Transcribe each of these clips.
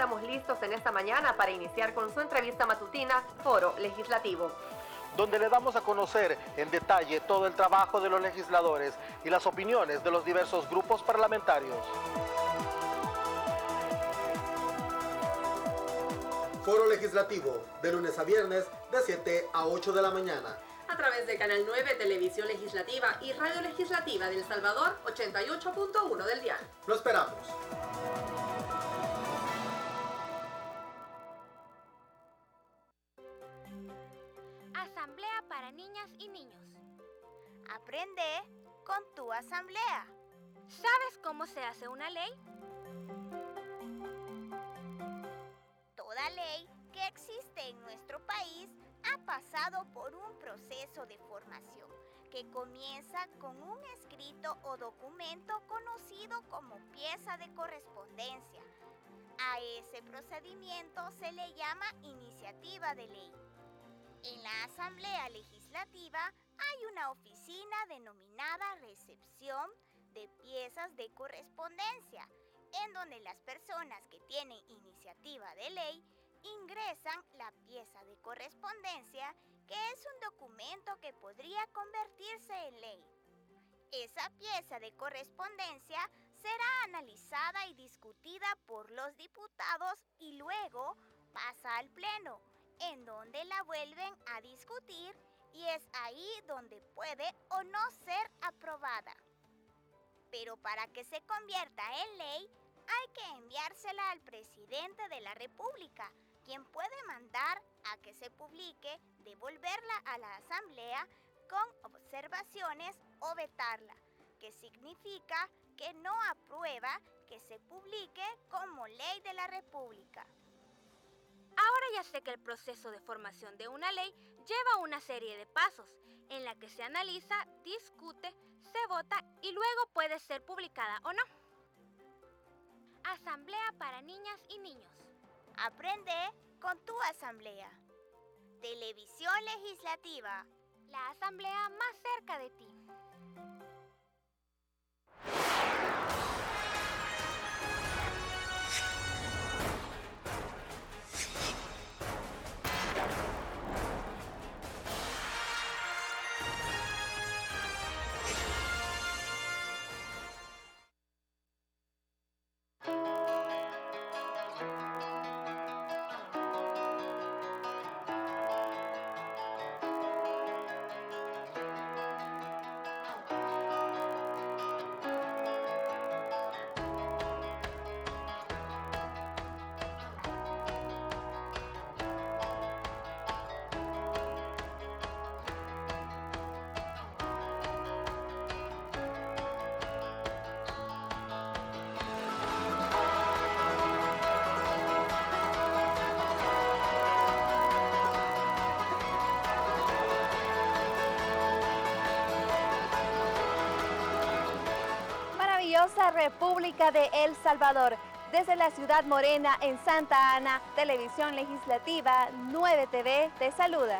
estamos listos en esta mañana para iniciar con su entrevista matutina Foro Legislativo, donde le damos a conocer en detalle todo el trabajo de los legisladores y las opiniones de los diversos grupos parlamentarios. Foro Legislativo, de lunes a viernes, de 7 a 8 de la mañana. A través de Canal 9, Televisión Legislativa y Radio Legislativa de El Salvador, 88.1 del dial. Lo esperamos. Asamblea para niñas y niños. Aprende con tu asamblea. ¿Sabes cómo se hace una ley? Toda ley que existe en nuestro país ha pasado por un proceso de formación que comienza con un escrito o documento conocido como pieza de correspondencia. A ese procedimiento se le llama iniciativa de ley. En la Asamblea Legislativa hay una oficina denominada recepción de piezas de correspondencia, en donde las personas que tienen iniciativa de ley ingresan la pieza de correspondencia, que es un documento que podría convertirse en ley. Esa pieza de correspondencia será analizada y discutida por los diputados y luego pasa al Pleno, en donde la vuelven a discutir y es ahí donde puede o no ser aprobada. Pero para que se convierta en ley, hay que enviársela al presidente de la República, quien puede mandar a que se publique, devolverla a la Asamblea con observaciones o vetarla, que significa que no aprueba que se publique como ley de la República. Ahora ya sé que el proceso de formación de una ley lleva una serie de pasos, en la que se analiza, discute, se vota y luego puede ser publicada o no. Asamblea para niñas y niños. Aprende con tu asamblea. Televisión Legislativa. La asamblea más cerca de ti. República de El Salvador. Desde la ciudad morena en Santa Ana, Televisión Legislativa 9 TV te saluda.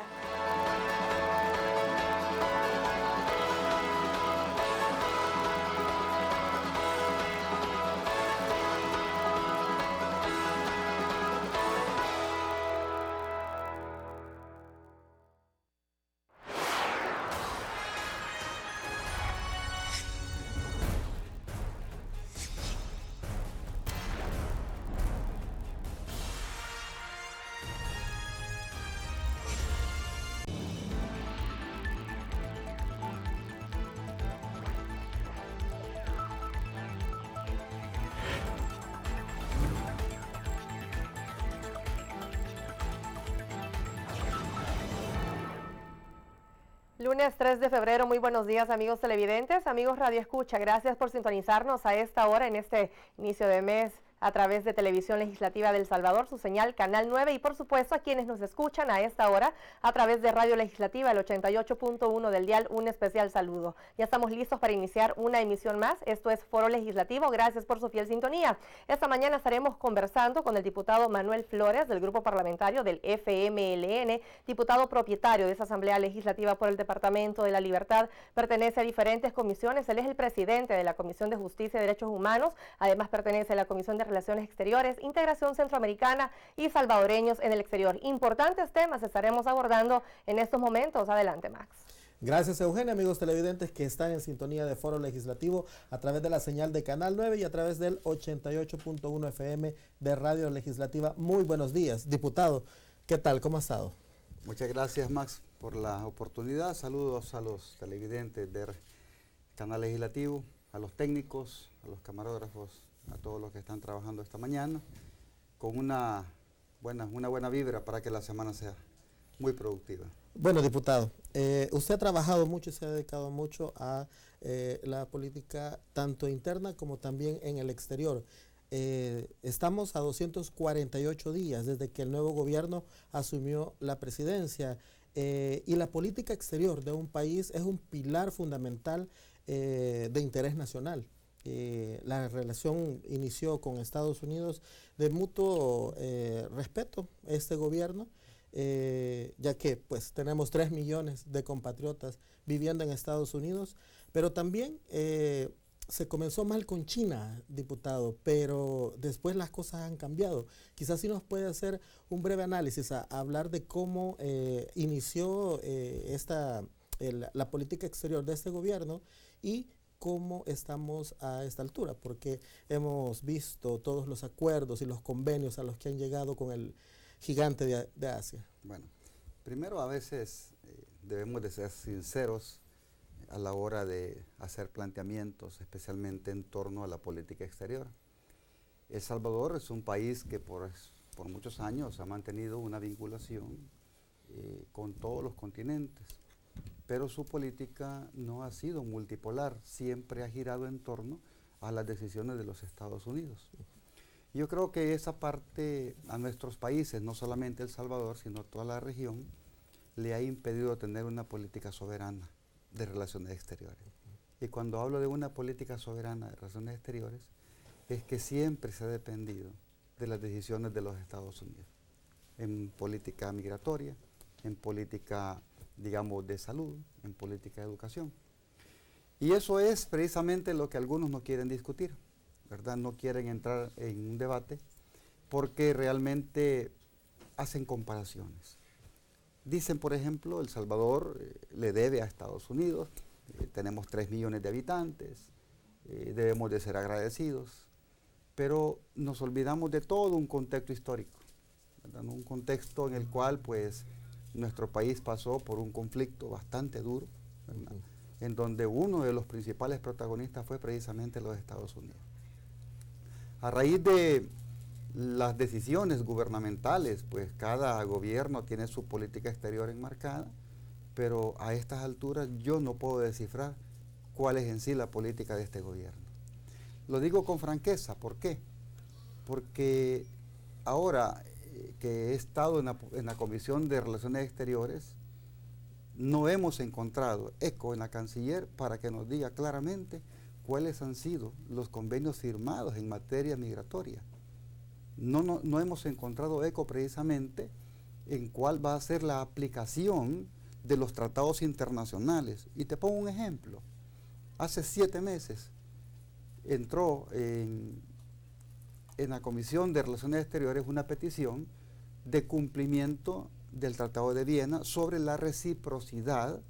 Lunes 3 de febrero, muy buenos días amigos televidentes, amigos Radio Escucha, gracias por sintonizarnos a esta hora en este inicio de mes a través de Televisión Legislativa de El Salvador, su señal Canal 9 y por supuesto a quienes nos escuchan a esta hora a través de Radio Legislativa, el 88.1 del dial, un especial saludo. Ya estamos listos para iniciar una emisión más, esto es Foro Legislativo, gracias por su fiel sintonía. Esta mañana estaremos conversando con el diputado Manuel Flores del grupo parlamentario del FMLN, diputado propietario de esa Asamblea Legislativa por el Departamento de la Libertad, pertenece a diferentes comisiones, él es el presidente de la Comisión de Justicia y Derechos Humanos, además pertenece a la Comisión de Relaciones Exteriores, Integración Centroamericana y Salvadoreños en el Exterior. Importantes temas estaremos abordando en estos momentos. Adelante, Max. Gracias, Eugenia. Amigos televidentes que están en sintonía de Foro Legislativo a través de la señal de Canal 9 y a través del 88.1 FM de Radio Legislativa. Muy buenos días. Diputado, ¿qué tal? ¿Cómo ha estado? Muchas gracias, Max, por la oportunidad. Saludos a los televidentes del Canal Legislativo, a los técnicos, a los camarógrafos, a todos los que están trabajando esta mañana, con una buena vibra para que la semana sea muy productiva. Bueno, diputado, usted ha trabajado mucho y se ha dedicado mucho a la política tanto interna como también en el exterior. Estamos a 248 días desde que el nuevo gobierno asumió la presidencia y la política exterior de un país es un pilar fundamental de interés nacional. La relación inició con Estados Unidos de mutuo respeto este gobierno, ya que pues tenemos 3 millones de compatriotas viviendo en Estados Unidos, pero también se comenzó mal con China, diputado, pero después las cosas han cambiado. Quizás sí nos puede hacer un breve análisis a hablar de cómo inició la política exterior de este gobierno y cómo estamos a esta altura, porque hemos visto todos los acuerdos y los convenios a los que han llegado con el gigante de Asia. Bueno, primero a veces debemos de ser sinceros a la hora de hacer planteamientos, especialmente en torno a la política exterior. El Salvador es un país que por muchos años ha mantenido una vinculación con todos los continentes, pero su política no ha sido multipolar, siempre ha girado en torno a las decisiones de los Estados Unidos. Yo creo que esa parte a nuestros países, no solamente El Salvador, sino toda la región, le ha impedido tener una política soberana de relaciones exteriores. Y cuando hablo de una política soberana de relaciones exteriores, es que siempre se ha dependido de las decisiones de los Estados Unidos, en política migratoria, en política, digamos, de salud, en política de educación. Y eso es precisamente lo que algunos no quieren discutir, ¿verdad? No quieren entrar en un debate porque realmente hacen comparaciones. Dicen, por ejemplo, El Salvador le debe a Estados Unidos, tenemos 3 millones de habitantes, debemos de ser agradecidos, pero nos olvidamos de todo un contexto histórico, ¿verdad? Un contexto en el cual pues nuestro país pasó por un conflicto bastante duro, ¿verdad? En donde uno de los principales protagonistas fue precisamente los Estados Unidos. A raíz de las decisiones gubernamentales, pues cada gobierno tiene su política exterior enmarcada, pero a estas alturas yo no puedo descifrar cuál es en sí la política de este gobierno. Lo digo con franqueza, ¿por qué? Porque ahora que he estado en la Comisión de Relaciones Exteriores, no hemos encontrado eco en la canciller para que nos diga claramente cuáles han sido los convenios firmados en materia migratoria. No hemos encontrado eco precisamente en cuál va a ser la aplicación de los tratados internacionales. Y te pongo un ejemplo. Hace 7 meses entró en la Comisión de Relaciones Exteriores una petición de cumplimiento del Tratado de Viena sobre la reciprocidad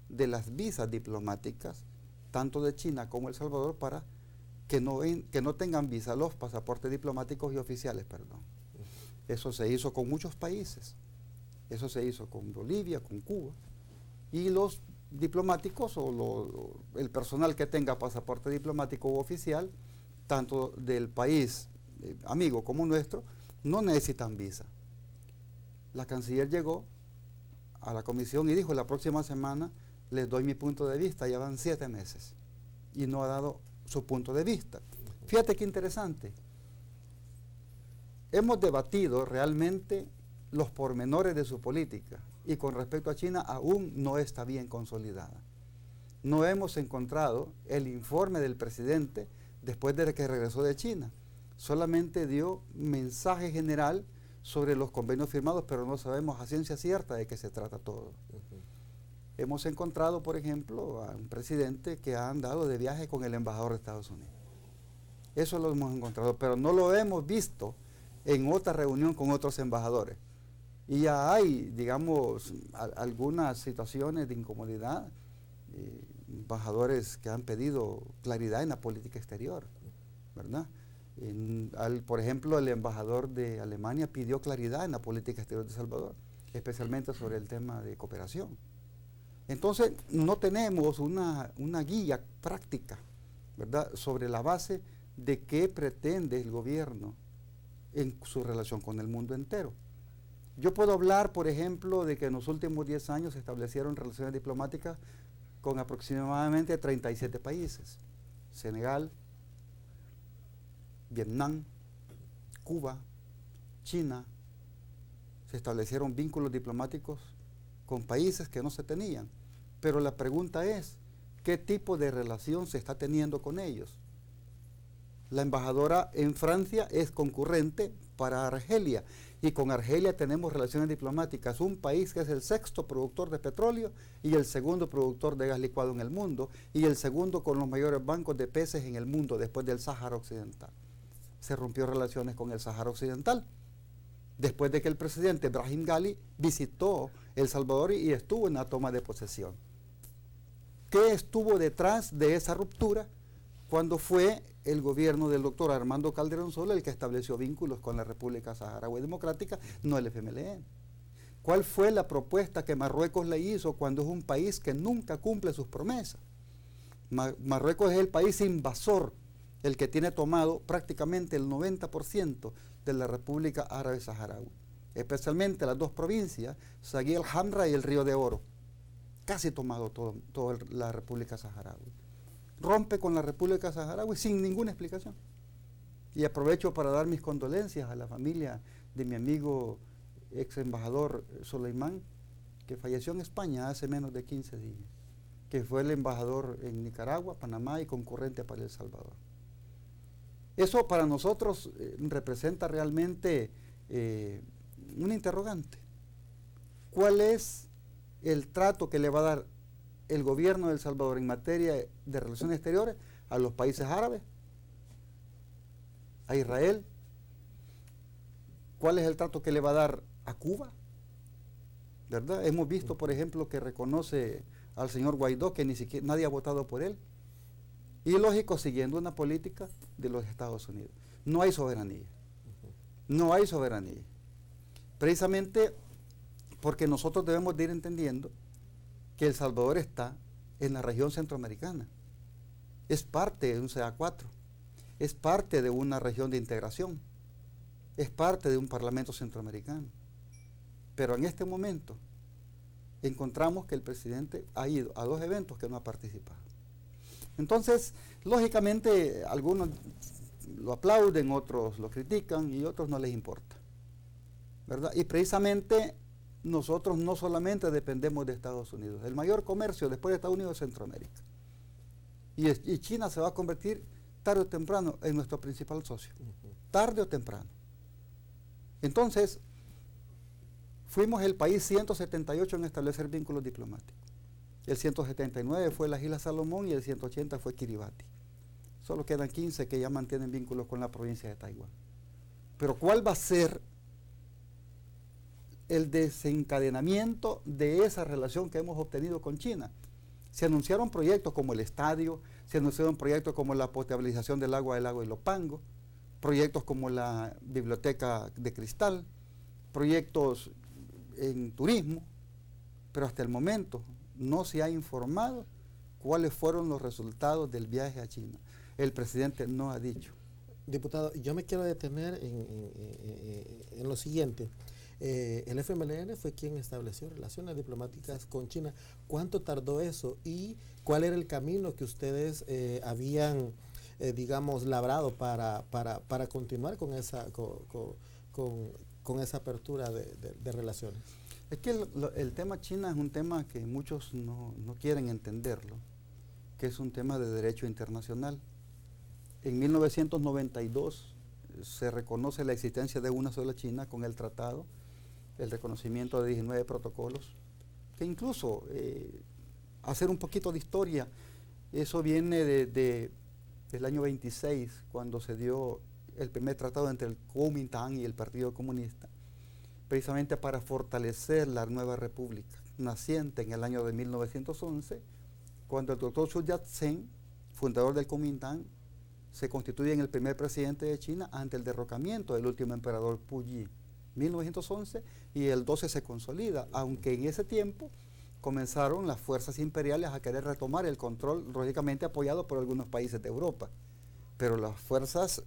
de las visas diplomáticas, tanto de China como El Salvador, para que no tengan visa los pasaportes diplomáticos y oficiales, perdón. Eso se hizo con muchos países. Eso se hizo con Bolivia, con Cuba. Y los diplomáticos o el personal que tenga pasaporte diplomático u oficial, tanto del país amigo como nuestro, no necesitan visa. La canciller llegó a la comisión y dijo, la próxima semana les doy mi punto de vista. Ya van 7 meses y no ha dado su punto de vista. Fíjate qué interesante. Hemos debatido realmente los pormenores de su política y con respecto a China aún no está bien consolidada. No hemos encontrado el informe del presidente después de que regresó de China. Solamente dio mensaje general sobre los convenios firmados, pero no sabemos a ciencia cierta de qué se trata todo. Hemos encontrado, por ejemplo, a un presidente que ha andado de viaje con el embajador de Estados Unidos. Eso lo hemos encontrado, pero no lo hemos visto en otra reunión con otros embajadores. Y ya hay, digamos, algunas situaciones de incomodidad, embajadores que han pedido claridad en la política exterior, ¿verdad? Por ejemplo, el embajador de Alemania pidió claridad en la política exterior de El Salvador, especialmente sobre el tema de cooperación. Entonces, no tenemos una guía práctica, ¿verdad?, sobre la base de qué pretende el gobierno en su relación con el mundo entero. Yo puedo hablar, por ejemplo, de que en los últimos 10 años se establecieron relaciones diplomáticas con aproximadamente 37 países. Senegal, Vietnam, Cuba, China. Se establecieron vínculos diplomáticos con países que no se tenían. Pero la pregunta es, ¿qué tipo de relación se está teniendo con ellos? La embajadora en Francia es concurrente para Argelia, y con Argelia tenemos relaciones diplomáticas, un país que es el 6º productor de petróleo y el 2º productor de gas licuado en el mundo, y el 2º con los mayores bancos de peces en el mundo después del Sáhara Occidental. Se rompió relaciones con el Sáhara Occidental, después de que el presidente Brahim Ghali visitó El Salvador y estuvo en la toma de posesión. ¿Qué estuvo detrás de esa ruptura? Cuando fue el gobierno del doctor Armando Calderón Sola el que estableció vínculos con la República Saharaui Democrática, no el FMLN. ¿Cuál fue la propuesta que Marruecos le hizo cuando es un país que nunca cumple sus promesas? Marruecos es el país invasor, el que tiene tomado prácticamente el 90% de la República Árabe Saharaui, especialmente las dos provincias, Saguí el Hamra y el Río de Oro, casi tomado toda la República Saharaui. Rompe con la República Saharaui sin ninguna explicación. Y aprovecho para dar mis condolencias a la familia de mi amigo ex embajador Soleimán, que falleció en España hace menos de 15 días, que fue el embajador en Nicaragua, Panamá y concurrente para El Salvador. Eso para nosotros representa realmente un interrogante. ¿Cuál es el trato que le va a dar el gobierno de El Salvador en materia de relaciones exteriores a los países árabes, a Israel? ¿Cuál es el trato que le va a dar a Cuba? ¿Verdad? Hemos visto, por ejemplo, que reconoce al señor Guaidó, que ni siquiera nadie ha votado por él. Y lógico, siguiendo una política de los Estados Unidos. No hay soberanía. No hay soberanía. Precisamente porque nosotros debemos de ir entendiendo que El Salvador está en la región centroamericana. Es parte de un CA4. Es parte de una región de integración. Es parte de un parlamento centroamericano. Pero en este momento encontramos que el presidente ha ido a 2 eventos que no ha participado. Entonces, lógicamente, algunos lo aplauden, otros lo critican y otros no les importa, ¿verdad? Y precisamente nosotros no solamente dependemos de Estados Unidos. El mayor comercio después de Estados Unidos es Centroamérica. Y China se va a convertir tarde o temprano en nuestro principal socio. Tarde o temprano. Entonces, fuimos el país 178 en establecer vínculos diplomáticos. El 179 fue las Islas Salomón y el 180 fue Kiribati. Solo quedan 15 que ya mantienen vínculos con la provincia de Taiwán. Pero ¿cuál va a ser el desencadenamiento de esa relación que hemos obtenido con China? Se anunciaron proyectos como el estadio, se anunciaron proyectos como la potabilización del agua del lago de Ilopango, proyectos como la biblioteca de cristal, proyectos en turismo, pero hasta el momento no se ha informado cuáles fueron los resultados del viaje a China. El presidente no ha dicho. Diputado, yo me quiero detener en lo siguiente. El FMLN fue quien estableció relaciones diplomáticas con China. ¿Cuánto tardó eso? ¿Y cuál era el camino que ustedes habían, digamos, labrado para continuar con esa, con esa apertura de relaciones? Es que el tema China es un tema que muchos no quieren entenderlo, que es un tema de derecho internacional. En 1992 se reconoce la existencia de una sola China con el tratado, el reconocimiento de 19 protocolos, que incluso, hacer un poquito de historia, eso viene de del año 26, cuando se dio el primer tratado entre el Kuomintang y el Partido Comunista, precisamente para fortalecer la nueva república naciente en el año de 1911, cuando el doctor Sun Yat-sen, fundador del Kuomintang, se constituye en el primer presidente de China ante el derrocamiento del último emperador Puyi, 1911, y el 12 se consolida, aunque en ese tiempo comenzaron las fuerzas imperiales a querer retomar el control, lógicamente apoyado por algunos países de Europa. Pero las fuerzas,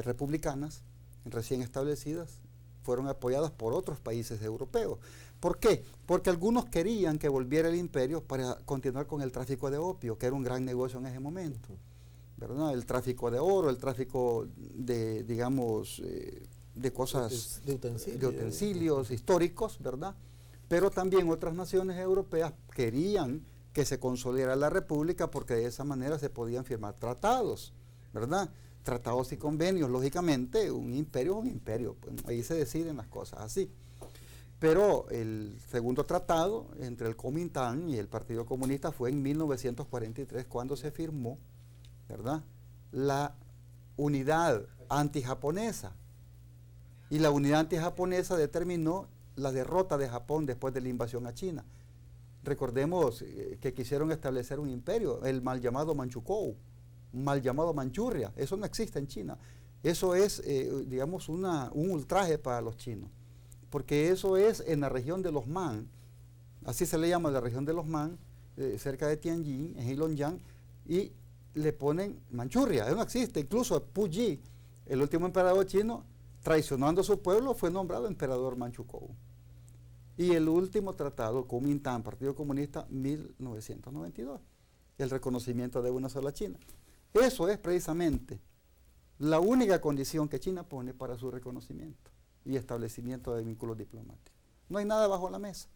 republicanas, recién establecidas, fueron apoyadas por otros países europeos. ¿Por qué? Porque algunos querían que volviera el imperio para continuar con el tráfico de opio, que era un gran negocio en ese momento, ¿verdad? El tráfico de oro, el tráfico de, de cosas, de utensilios históricos, ¿verdad? Pero también otras naciones europeas querían que se consolidara la república porque de esa manera se podían firmar tratados, ¿verdad? Tratados y convenios. Lógicamente, un imperio es un imperio, pues, ahí se deciden las cosas así. Pero el segundo tratado entre el Kuomintang y el Partido Comunista fue en 1943 cuando se firmó, ¿verdad?, la unidad antijaponesa. Y la unidad antijaponesa determinó la derrota de Japón después de la invasión a China. Recordemos que quisieron establecer un imperio, el mal llamado Manchukuo, mal llamado Manchuria. Eso no existe en China. Eso es, un ultraje para los chinos, porque eso es en la región de los Man, así se le llama la región de los Man, cerca de Tianjin, en Heilongjiang, y le ponen Manchuria. Eso no existe. Incluso Puyi, el último emperador chino, traicionando a su pueblo, fue nombrado emperador Manchukuo. Y el último tratado, Kuomintang, Partido Comunista, 1992, el reconocimiento de una sola China. Eso es precisamente la única condición que China pone para su reconocimiento y establecimiento de vínculos diplomáticos. No hay nada bajo la mesa.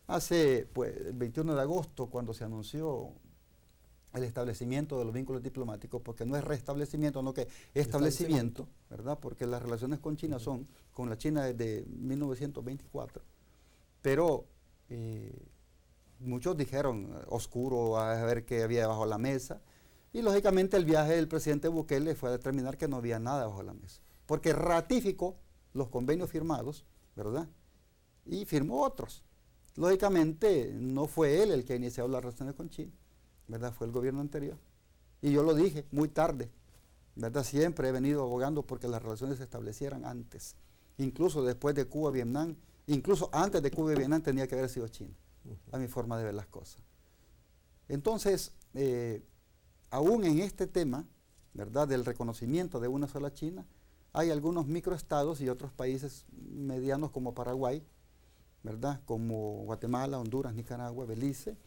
Hace, el 21 de agosto, cuando se anunció el establecimiento de los vínculos diplomáticos, porque no es restablecimiento, no que establecimiento, ¿verdad? Porque las relaciones con China son con la China desde 1924, pero muchos dijeron oscuro, a ver qué había bajo la mesa, y lógicamente el viaje del presidente Bukele fue a determinar que no había nada bajo la mesa, porque ratificó los convenios firmados, ¿verdad? Y firmó otros. Lógicamente no fue él el que inició las relaciones con China, ¿verdad? Fue el gobierno anterior. Y yo lo dije muy tarde, ¿verdad? Siempre he venido abogando porque las relaciones se establecieran antes, incluso después de Cuba, Vietnam, incluso antes de Cuba y Vietnam tenía que haber sido China, a mi forma de ver las cosas. Entonces, aún en este tema, ¿verdad?, del reconocimiento de una sola China, hay algunos microestados y otros países medianos como Paraguay, ¿verdad?, como Guatemala, Honduras, Nicaragua, Belice,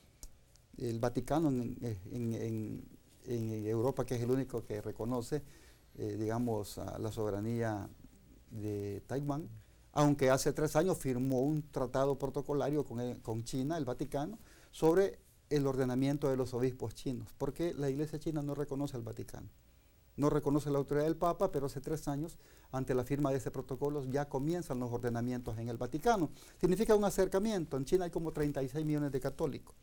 el Vaticano en Europa, que es el único que reconoce, la soberanía de Taiwán, aunque hace 3 años firmó un tratado protocolario con China, el Vaticano, sobre el ordenamiento de los obispos chinos, porque la Iglesia china no reconoce al Vaticano, no reconoce la autoridad del Papa, pero hace 3 años, ante la firma de ese protocolo, ya comienzan los ordenamientos en el Vaticano. Significa un acercamiento. En China hay como 36 millones de católicos,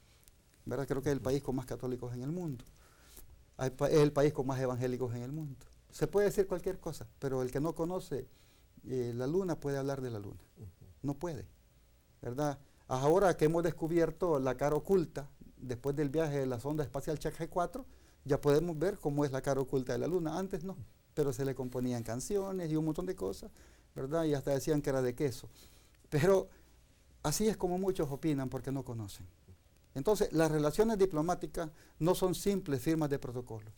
¿verdad? Creo que es el país con más católicos en el mundo, es el país con más evangélicos en el mundo. Se puede decir cualquier cosa, pero el que no conoce la luna puede hablar de la luna. No puede, ¿verdad? Ahora que hemos descubierto la cara oculta, después del viaje de la sonda espacial Chancay 4, ya podemos ver cómo es la cara oculta de la luna. Antes no, pero se le componían canciones y un montón de cosas, ¿verdad? Y hasta decían que era de queso. Pero así es como muchos opinan porque no conocen. Entonces, las relaciones diplomáticas no son simples firmas de protocolo.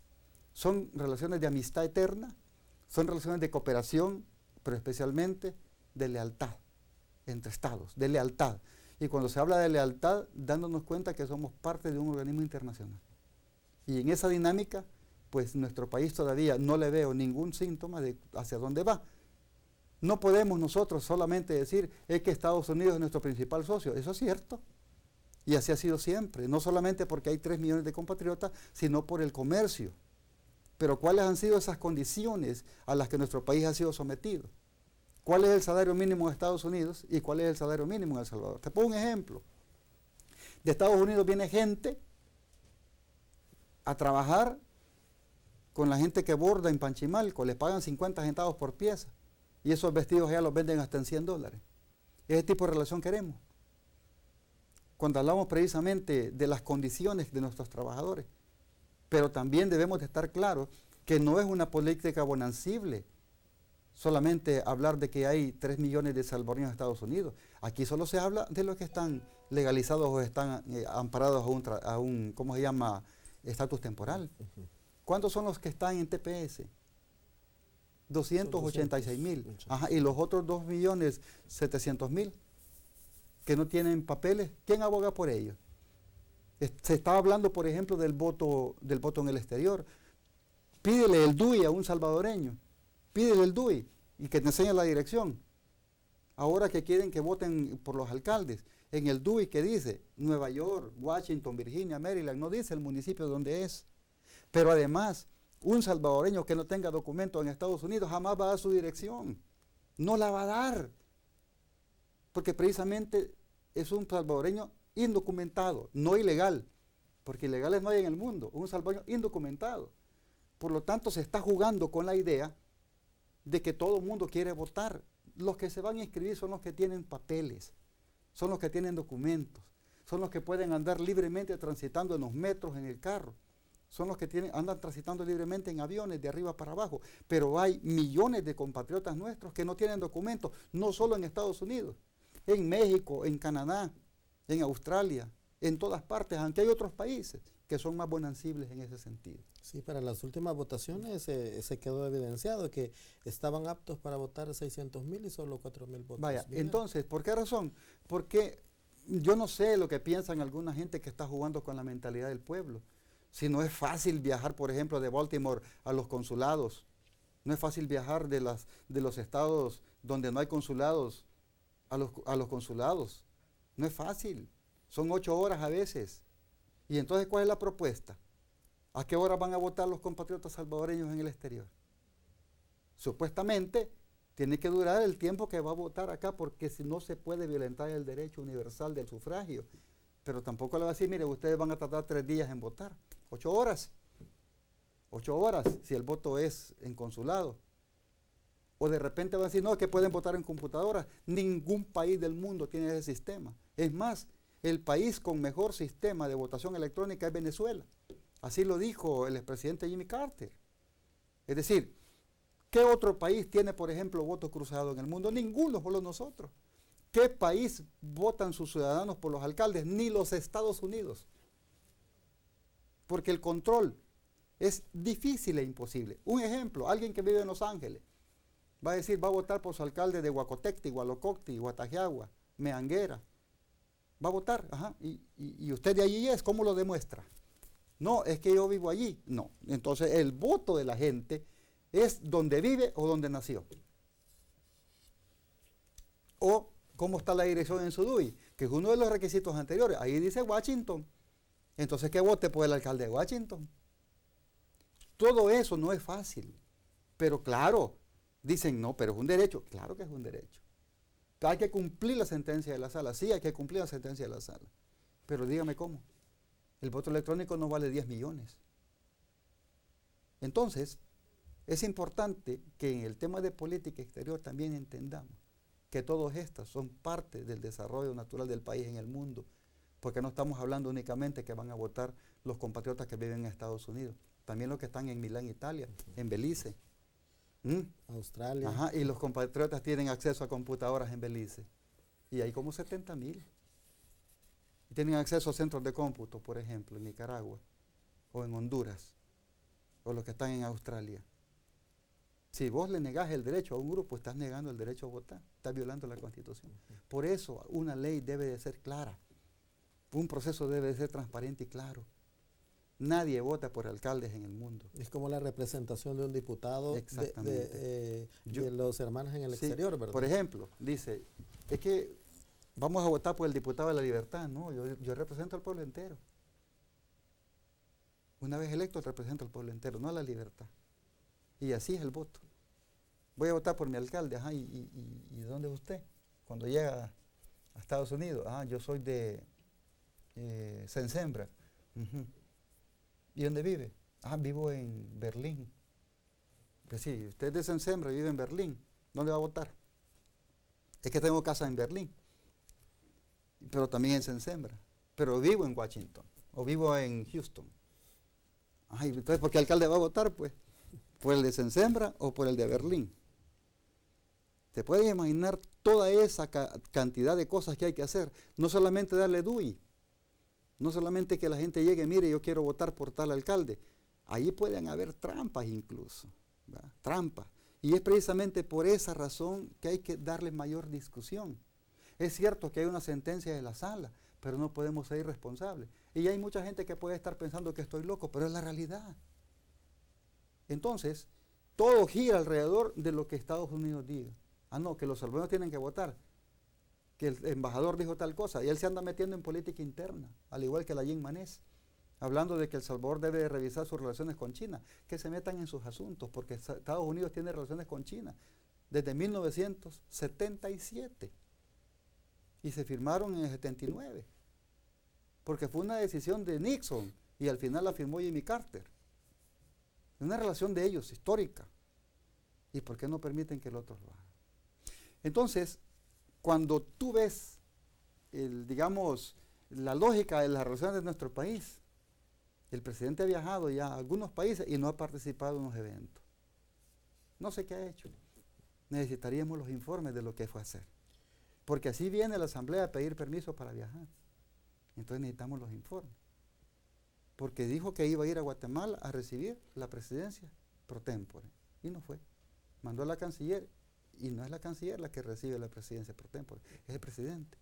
Son relaciones de amistad eterna, son relaciones de cooperación, pero especialmente de lealtad entre estados, de lealtad. Y cuando se habla de lealtad, dándonos cuenta que somos parte de un organismo internacional. Y en esa dinámica, pues nuestro país todavía no le veo ningún síntoma de hacia dónde va. No podemos nosotros solamente decir es que Estados Unidos es nuestro principal socio. Eso es cierto. Y así ha sido siempre. No solamente porque hay 3 millones de compatriotas, sino por el comercio. Pero ¿cuáles han sido esas condiciones a las que nuestro país ha sido sometido? ¿Cuál es el salario mínimo de Estados Unidos y cuál es el salario mínimo en El Salvador? Te pongo un ejemplo. De Estados Unidos viene gente a trabajar con la gente que borda en Panchimalco, les pagan 50 centavos por pieza y esos vestidos ya los venden hasta en $100. Ese tipo de relación queremos. Cuando hablamos precisamente de las condiciones de nuestros trabajadores, pero también debemos de estar claros que no es una política bonancible solamente hablar de que hay 3 millones de salvadoreños en Estados Unidos. Aquí solo se habla de los que están legalizados o están amparados a un ¿cómo se llama?, estatus temporal. ¿Cuántos son los que están en TPS? 286,000. Ajá, y los otros 2,700,000 que no tienen papeles, ¿quién aboga por ellos? Se está hablando, por ejemplo, del voto en el exterior. Pídele el DUI a un salvadoreño, pídele el DUI y que te enseñe la dirección. Ahora que quieren que voten por los alcaldes, en el DUI que dice Nueva York, Washington, Virginia, Maryland, no dice el municipio donde es. Pero además, un salvadoreño que no tenga documento en Estados Unidos jamás va a dar su dirección. No la va a dar. Porque precisamente es un salvadoreño indocumentado, no ilegal. Porque ilegales no hay en el mundo. Un salvadoreño indocumentado. Por lo tanto, se está jugando con la idea de que todo el mundo quiere votar. Los que se van a inscribir son los que tienen papeles, son los que tienen documentos, son los que pueden andar libremente transitando en los metros, en el carro. Son los que andan transitando libremente en aviones de arriba para abajo, pero hay millones de compatriotas nuestros que no tienen documentos, no solo en Estados Unidos, en México, en Canadá, en Australia, en todas partes, aunque hay otros países que son más bonancibles en ese sentido. Sí, para las últimas votaciones se quedó evidenciado que estaban aptos para votar 600,000 y solo 4,000 votos. Vaya, bien. Entonces, ¿por qué razón? Porque yo no sé lo que piensan alguna gente que está jugando con la mentalidad del pueblo. Si no es fácil viajar, por ejemplo, de Baltimore a los consulados, no es fácil viajar de los estados donde no hay consulados a los consulados, no es fácil, son 8 horas a veces. Y entonces, ¿cuál es la propuesta? ¿A qué hora van a votar los compatriotas salvadoreños en el exterior? Supuestamente tiene que durar el tiempo que va a votar acá, porque si no se puede violentar el derecho universal del sufragio. Pero tampoco le va a decir, mire, ustedes van a tardar 3 días en votar. 8 horas. 8 horas si el voto es en consulado. O de repente van a decir, no, que pueden votar en computadoras. Ningún país del mundo tiene ese sistema. Es más, el país con mejor sistema de votación electrónica es Venezuela. Así lo dijo el expresidente Jimmy Carter. Es decir, ¿qué otro país tiene, por ejemplo, voto cruzado en el mundo? Ninguno, solo nosotros. ¿Qué país votan sus ciudadanos por los alcaldes? Ni los Estados Unidos. Porque el control es difícil e imposible. Un ejemplo, alguien que vive en Los Ángeles va a decir, va a votar por su alcalde de Huacotecti, Gualococti, Guatajiagua, Meanguera. Va a votar, ajá, y usted de allí es, ¿cómo lo demuestra? No, es que yo vivo allí. No, entonces el voto de la gente es donde vive o donde nació. O cómo está la dirección en su DUI, que es uno de los requisitos anteriores. Ahí dice Washington. Entonces que vote por el alcalde de Washington. Todo eso no es fácil. Pero claro, dicen no, pero es un derecho. Claro que es un derecho. Hay que cumplir la sentencia de la sala. Sí, hay que cumplir la sentencia de la sala. Pero dígame cómo. El voto electrónico no vale 10 millones. Entonces, es importante que en el tema de política exterior también entendamos que todas estas son parte del desarrollo natural del país en el mundo, porque no estamos hablando únicamente que van a votar los compatriotas que viven en Estados Unidos, también los que están en Milán, Italia, en Belice, Australia. Ajá, y los compatriotas tienen acceso a computadoras en Belice, y hay como 70,000. Tienen acceso a centros de cómputo, por ejemplo, en Nicaragua, o en Honduras, o los que están en Australia. Si vos le negás el derecho a un grupo, estás negando el derecho a votar, estás violando la Constitución. Por eso una ley debe de ser clara, un proceso debe de ser transparente y claro. Nadie vota por alcaldes en el mundo. Es como la representación de un diputado de los hermanos en el exterior, ¿verdad? Por ejemplo, dice, es que vamos a votar por el diputado de la libertad. No, yo represento al pueblo entero. Una vez electo represento al pueblo entero, no a la libertad. Y así es el voto. Voy a votar por mi alcalde. Ajá, ¿y de dónde es usted? Cuando llega a Estados Unidos, yo soy de Sensembra. ¿Y dónde vive? Vivo en Berlín. Pues sí, usted es de Sensembra, vive en Berlín. ¿Dónde va a votar? Es que tengo casa en Berlín, pero también en Sensembra. Pero vivo en Washington, o vivo en Houston. Entonces, ¿por qué alcalde va a votar? Pues, ¿por el de Sensembra o por el de Berlín? ¿Te puedes imaginar toda esa cantidad de cosas que hay que hacer? No solamente darle DUI, no solamente que la gente llegue, mire, yo quiero votar por tal alcalde. Ahí pueden haber trampas incluso, ¿verdad? Trampas. Y es precisamente por esa razón que hay que darle mayor discusión. Es cierto que hay una sentencia de la sala, pero no podemos ser irresponsables. Y hay mucha gente que puede estar pensando que estoy loco, pero es la realidad. Entonces, todo gira alrededor de lo que Estados Unidos diga. No, que los salvadoreños tienen que votar, que el embajador dijo tal cosa, y él se anda metiendo en política interna, al igual que la Jean Manés, hablando de que El Salvador debe de revisar sus relaciones con China, que se metan en sus asuntos, porque Estados Unidos tiene relaciones con China desde 1977, y se firmaron en el 79, porque fue una decisión de Nixon, y al final la firmó Jimmy Carter. Una relación de ellos, histórica. ¿Y por qué no permiten que el otro lo haga? Entonces, cuando tú ves, digamos, la lógica de las relaciones de nuestro país, el presidente ha viajado ya a algunos países y no ha participado en los eventos. No sé qué ha hecho. Necesitaríamos los informes de lo que fue a hacer. Porque así viene la asamblea a pedir permiso para viajar. Entonces necesitamos los informes. Porque dijo que iba a ir a Guatemala a recibir la presidencia pro tempore. Y no fue. Mandó a la canciller. Y no es la canciller la que recibe la presidencia pro tempore, es el presidente.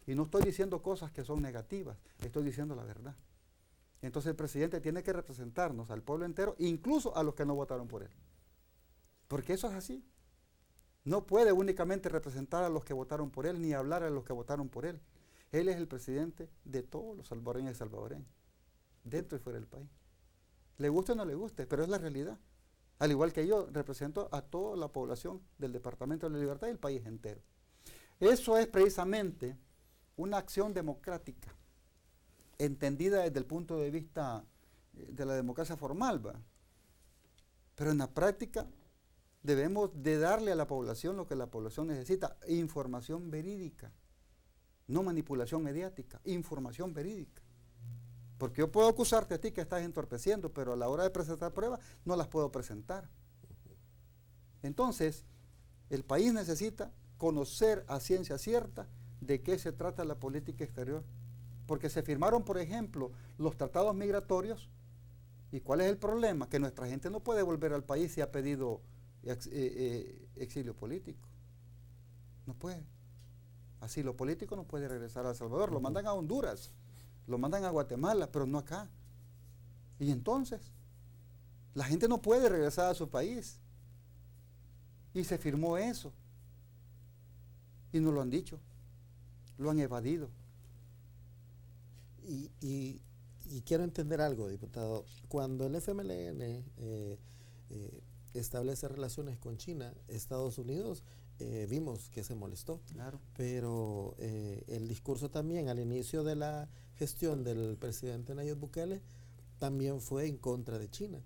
Y no estoy diciendo cosas que son negativas, estoy diciendo la verdad. Entonces el presidente tiene que representarnos al pueblo entero, incluso a los que no votaron por él. Porque eso es así. No puede únicamente representar a los que votaron por él, ni hablar a los que votaron por él. Él es el presidente de todos los salvadoreños y salvadoreños, dentro y fuera del país. Le guste o no le guste, pero es la realidad. Al igual que yo, represento a toda la población del Departamento de la Libertad y el país entero. Eso es precisamente una acción democrática, entendida desde el punto de vista de la democracia formal, ¿va? Pero en la práctica debemos de darle a la población lo que la población necesita, información verídica, no manipulación mediática, información verídica. Porque yo puedo acusarte a ti que estás entorpeciendo, pero a la hora de presentar pruebas no las puedo presentar. Entonces, el país necesita conocer a ciencia cierta de qué se trata la política exterior. Porque se firmaron, por ejemplo, los tratados migratorios. ¿Y cuál es el problema? Que nuestra gente no puede volver al país si ha pedido exilio político. No puede. Asilo político no puede regresar a El Salvador. Lo mandan a Honduras. Lo mandan a Guatemala, pero no acá. Y entonces, la gente no puede regresar a su país. Y se firmó eso. Y nos lo han dicho. Lo han evadido. Y quiero entender algo, diputado. Cuando el FMLN establece relaciones con China, Estados Unidos, vimos que se molestó. Claro. Pero el discurso también al inicio de la gestión del presidente Nayib Bukele también fue en contra de China.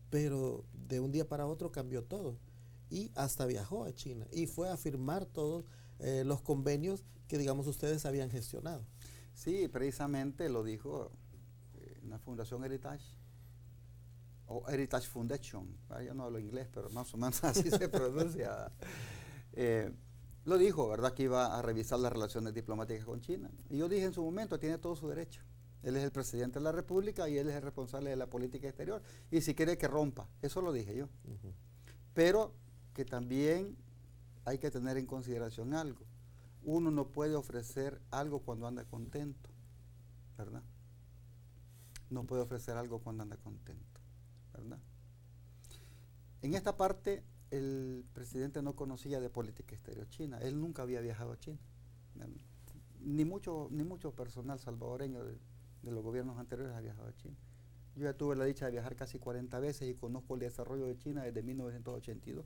Pero de un día para otro cambió todo. Y hasta viajó a China y fue a firmar todos los convenios que, digamos, ustedes habían gestionado. Sí, precisamente lo dijo la Fundación Heritage, o Heritage Foundation. Yo no hablo inglés, pero más o menos así se pronuncia. Lo dijo, ¿verdad?, que iba a revisar las relaciones diplomáticas con China. Y yo dije en su momento, tiene todo su derecho. Él es el presidente de la República y él es el responsable de la política exterior. Y si quiere que rompa, eso lo dije yo. Pero que también hay que tener en consideración algo. Uno no puede ofrecer algo cuando anda contento, ¿verdad? No puede ofrecer algo cuando anda contento, ¿verdad? En esta parte, el presidente no conocía de política exterior china. Él nunca había viajado a China. Ni mucho personal salvadoreño de los gobiernos anteriores ha viajado a China. Yo ya tuve la dicha de viajar casi 40 veces y conozco el desarrollo de China desde 1982.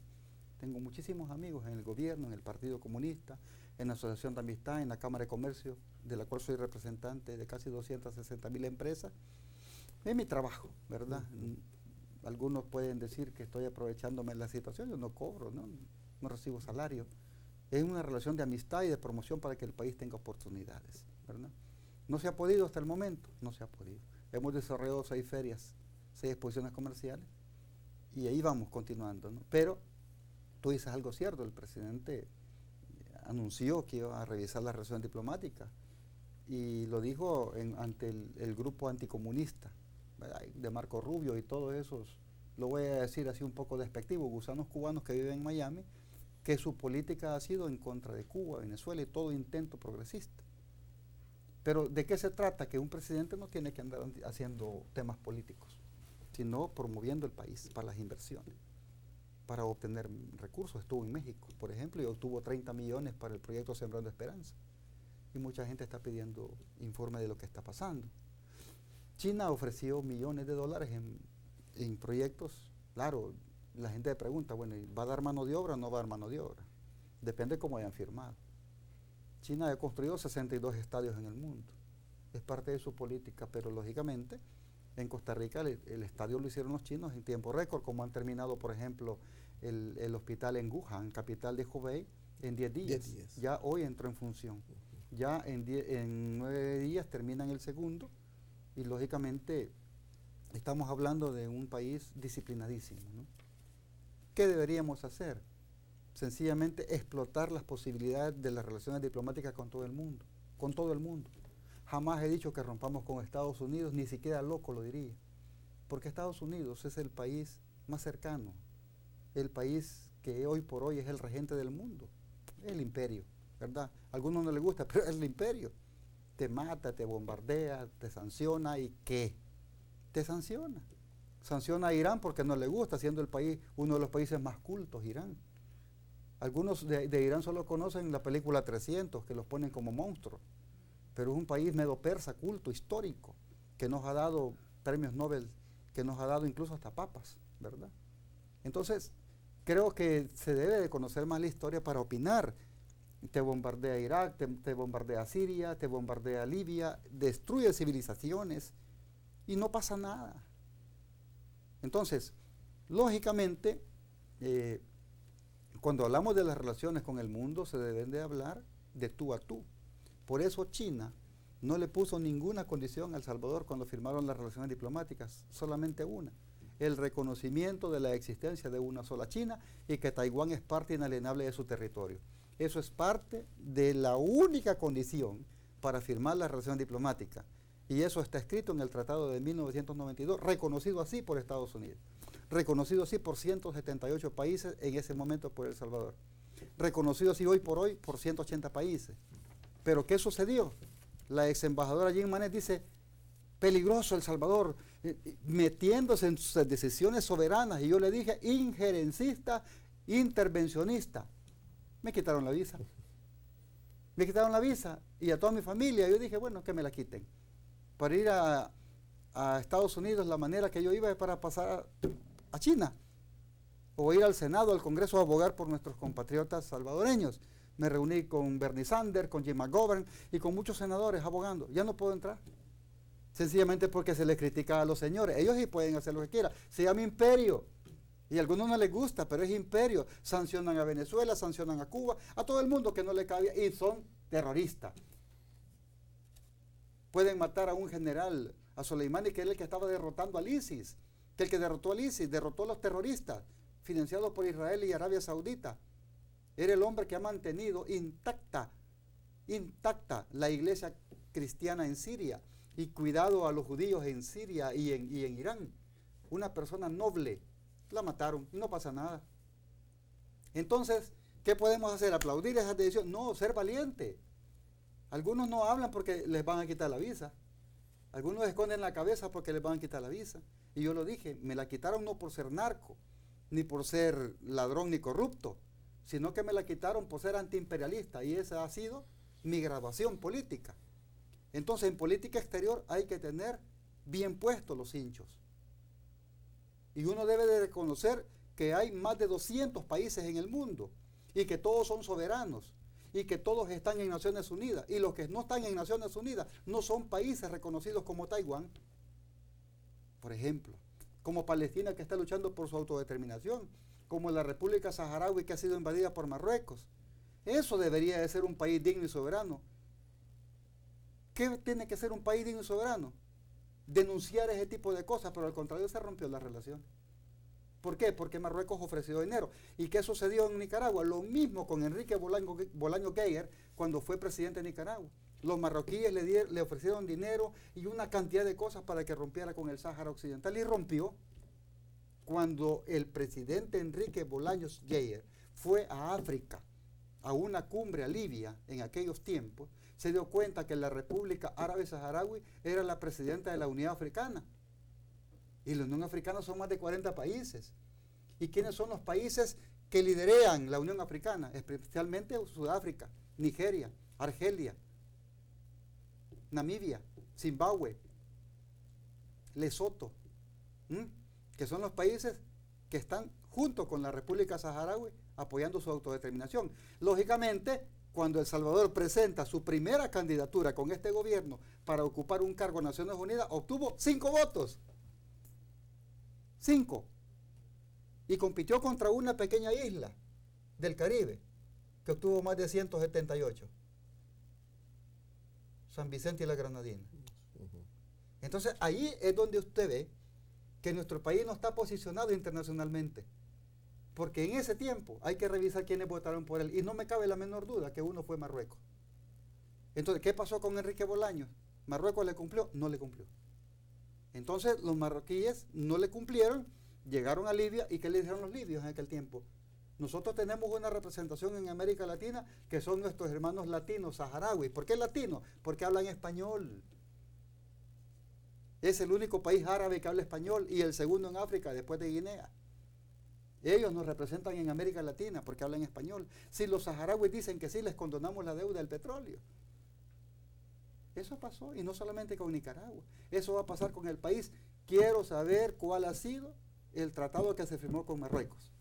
Tengo muchísimos amigos en el gobierno, en el Partido Comunista, en la Asociación de Amistad, en la Cámara de Comercio, de la cual soy representante de casi 260,000 empresas. Es mi trabajo, ¿verdad? algunos pueden decir que estoy aprovechándome de la situación, yo no cobro, no recibo salario. Es una relación de amistad y de promoción para que el país tenga oportunidades, ¿verdad? No se ha podido hasta el momento, no se ha podido. Hemos desarrollado 6 ferias, 6 exposiciones comerciales, y ahí vamos continuando, ¿no? Pero tú dices algo cierto, el presidente anunció que iba a revisar las relaciones diplomáticas, y lo dijo ante el grupo anticomunista, ¿verdad?, de Marco Rubio y todos esos, lo voy a decir así un poco despectivo, gusanos cubanos que viven en Miami, que su política ha sido en contra de Cuba, Venezuela y todo intento progresista. Pero ¿de qué se trata? Que un presidente no tiene que andar haciendo temas políticos, sino promoviendo el país para las inversiones, para obtener recursos. Estuvo en México, por ejemplo, y obtuvo 30 millones para el proyecto Sembrando Esperanza. Y mucha gente está pidiendo informe de lo que está pasando. China ofreció millones de dólares en proyectos. Claro, la gente pregunta, bueno, ¿va a dar mano de obra o no va a dar mano de obra? Depende de cómo hayan firmado. China ha construido 62 estadios en el mundo. Es parte de su política, pero lógicamente en Costa Rica el estadio lo hicieron los chinos en tiempo récord, como han terminado, por ejemplo, el hospital en Wuhan, capital de Hubei, en 10 días. 10 días. Ya hoy entró en función. Ya en 9 días terminan el segundo, y lógicamente estamos hablando de un país disciplinadísimo, ¿no? ¿Qué deberíamos hacer? Sencillamente explotar las posibilidades de las relaciones diplomáticas con todo el mundo, con todo el mundo. Jamás he dicho que rompamos con Estados Unidos, ni siquiera loco lo diría, porque Estados Unidos es el país más cercano, el país que hoy por hoy es el regente del mundo, el imperio, ¿verdad? A algunos no les gusta, pero es el imperio. Te mata, te bombardea, te sanciona, ¿y qué? Te sanciona. Sanciona a Irán porque no le gusta, siendo el país, uno de los países más cultos, Irán. Algunos de Irán solo conocen la película 300, que los ponen como monstruos, pero es un país medo-persa, culto, histórico, que nos ha dado premios Nobel, que nos ha dado incluso hasta papas, ¿verdad? Entonces, creo que se debe de conocer más la historia para opinar. Te bombardea Irak, te bombardea Siria, te bombardea Libia, destruye civilizaciones y no pasa nada. Entonces, lógicamente, cuando hablamos de las relaciones con el mundo, se deben de hablar de tú a tú. Por eso China no le puso ninguna condición a El Salvador cuando firmaron las relaciones diplomáticas, solamente una: el reconocimiento de la existencia de una sola China y que Taiwán es parte inalienable de su territorio. Eso es parte de la única condición para firmar la relación diplomática. Y eso está escrito en el Tratado de 1992, reconocido así por Estados Unidos, reconocido así por 178 países en ese momento por El Salvador, reconocido así hoy por 180 países. Pero ¿qué sucedió? La ex embajadora Jean Manet dice, peligroso El Salvador, metiéndose en sus decisiones soberanas. Y yo le dije, injerencista, intervencionista. Me quitaron la visa. Me quitaron la visa y a toda mi familia. Yo dije, bueno, que me la quiten. Para ir a Estados Unidos, la manera que yo iba es para pasar a China. O ir al Senado, al Congreso, a abogar por nuestros compatriotas salvadoreños. Me reuní con Bernie Sanders, con Jim McGovern y con muchos senadores abogando. Ya no puedo entrar. Sencillamente porque se les critica a los señores. Ellos sí pueden hacer lo que quieran. Se llama imperio. Y a algunos no les gusta, pero es imperio. Sancionan a Venezuela, sancionan a Cuba, a todo el mundo que no le cabía, y son terroristas. Pueden matar a un general, a Soleimani, que era el que estaba derrotando al ISIS, que el que derrotó al ISIS, derrotó a los terroristas, financiados por Israel y Arabia Saudita. Era el hombre que ha mantenido intacta la iglesia cristiana en Siria, y cuidado a los judíos en Siria y en Irán. Una persona noble. La mataron y no pasa nada. Entonces, ¿qué podemos hacer? ¿Aplaudir esa decisión? No, ser valiente. Algunos no hablan porque les van a quitar la visa. Algunos esconden la cabeza porque les van a quitar la visa. Y yo lo dije, me la quitaron no por ser narco, ni por ser ladrón ni corrupto, sino que me la quitaron por ser antiimperialista, y esa ha sido mi graduación política. Entonces, en política exterior hay que tener bien puestos los hinchos. Y uno debe de reconocer que hay más de 200 países en el mundo y que todos son soberanos y que todos están en Naciones Unidas. Y los que no están en Naciones Unidas no son países reconocidos como Taiwán, por ejemplo, como Palestina que está luchando por su autodeterminación, como la República Saharaui que ha sido invadida por Marruecos. Eso debería de ser un país digno y soberano. ¿Qué tiene que ser un país digno y soberano? Denunciar ese tipo de cosas, pero al contrario se rompió la relación. ¿Por qué? Porque Marruecos ofreció dinero. ¿Y qué sucedió en Nicaragua? Lo mismo con Enrique Bolaño Geier cuando fue presidente de Nicaragua. Los marroquíes le ofrecieron dinero y una cantidad de cosas para que rompiera con el Sáhara Occidental y rompió. Cuando el presidente Enrique Bolaños Geier fue a África, a una cumbre a Libia en aquellos tiempos, se dio cuenta que la República Árabe Saharaui era la presidenta de la Unión Africana. Y la Unión Africana son más de 40 países. ¿Y quiénes son los países que liderean la Unión Africana? Especialmente Sudáfrica, Nigeria, Argelia, Namibia, Zimbabue, Lesoto, que son los países que están junto con la República Saharaui apoyando su autodeterminación. Lógicamente, cuando El Salvador presenta su primera candidatura con este gobierno para ocupar un cargo en Naciones Unidas, obtuvo 5 votos. 5. Y compitió contra una pequeña isla del Caribe, que obtuvo más de 178. San Vicente y la Granadina. Entonces, ahí es donde usted ve que nuestro país no está posicionado internacionalmente. Porque en ese tiempo hay que revisar quiénes votaron por él. Y no me cabe la menor duda que uno fue Marruecos. Entonces, ¿qué pasó con Enrique Bolaños? ¿Marruecos le cumplió? No le cumplió. Entonces, los marroquíes no le cumplieron, llegaron a Libia. ¿Y qué le dijeron los libios en aquel tiempo? Nosotros tenemos una representación en América Latina que son nuestros hermanos latinos, saharauis. ¿Por qué latinos? Porque hablan español. Es el único país árabe que habla español y el segundo en África después de Guinea. Ellos nos representan en América Latina porque hablan español. Si los saharauis dicen que sí, les condonamos la deuda del petróleo. Eso pasó, y no solamente con Nicaragua. Eso va a pasar con el país. Quiero saber cuál ha sido el tratado que se firmó con Marruecos.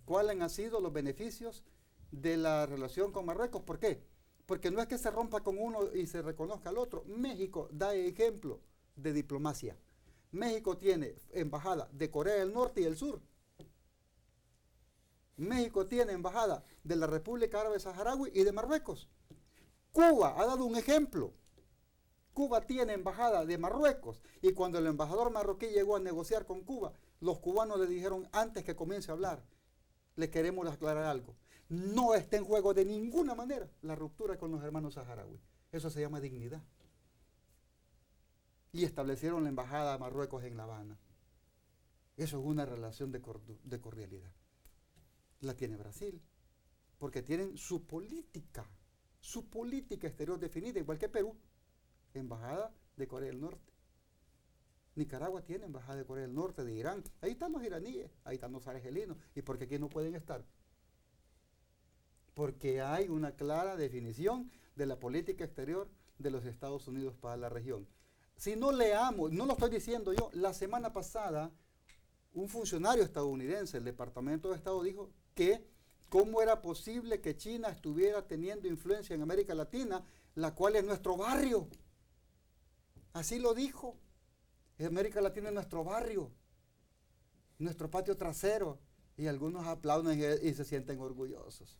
¿Cuáles han sido los beneficios de la relación con Marruecos? ¿Por qué? Porque no es que se rompa con uno y se reconozca al otro. México da ejemplo de diplomacia. México tiene embajada de Corea del Norte y del Sur. México tiene embajada de la República Árabe Saharaui y de Marruecos. Cuba ha dado un ejemplo. Cuba tiene embajada de Marruecos y cuando el embajador marroquí llegó a negociar con Cuba, los cubanos le dijeron antes que comience a hablar, le queremos aclarar algo. No está en juego de ninguna manera la ruptura con los hermanos saharauis. Eso se llama dignidad. Y establecieron la embajada de Marruecos en La Habana. Eso es una relación de cordialidad. La tiene Brasil, porque tienen su política exterior definida, igual que Perú, embajada de Corea del Norte. Nicaragua tiene embajada de Corea del Norte, de Irán. Ahí están los iraníes, ahí están los argelinos. ¿Y por qué aquí no pueden estar? Porque hay una clara definición de la política exterior de los Estados Unidos para la región. Si no leamos, no lo estoy diciendo yo, la semana pasada un funcionario estadounidense, el Departamento de Estado, dijo que cómo era posible que China estuviera teniendo influencia en América Latina, la cual es nuestro barrio. Así lo dijo. América Latina es nuestro barrio, nuestro patio trasero, y algunos aplauden y se sienten orgullosos.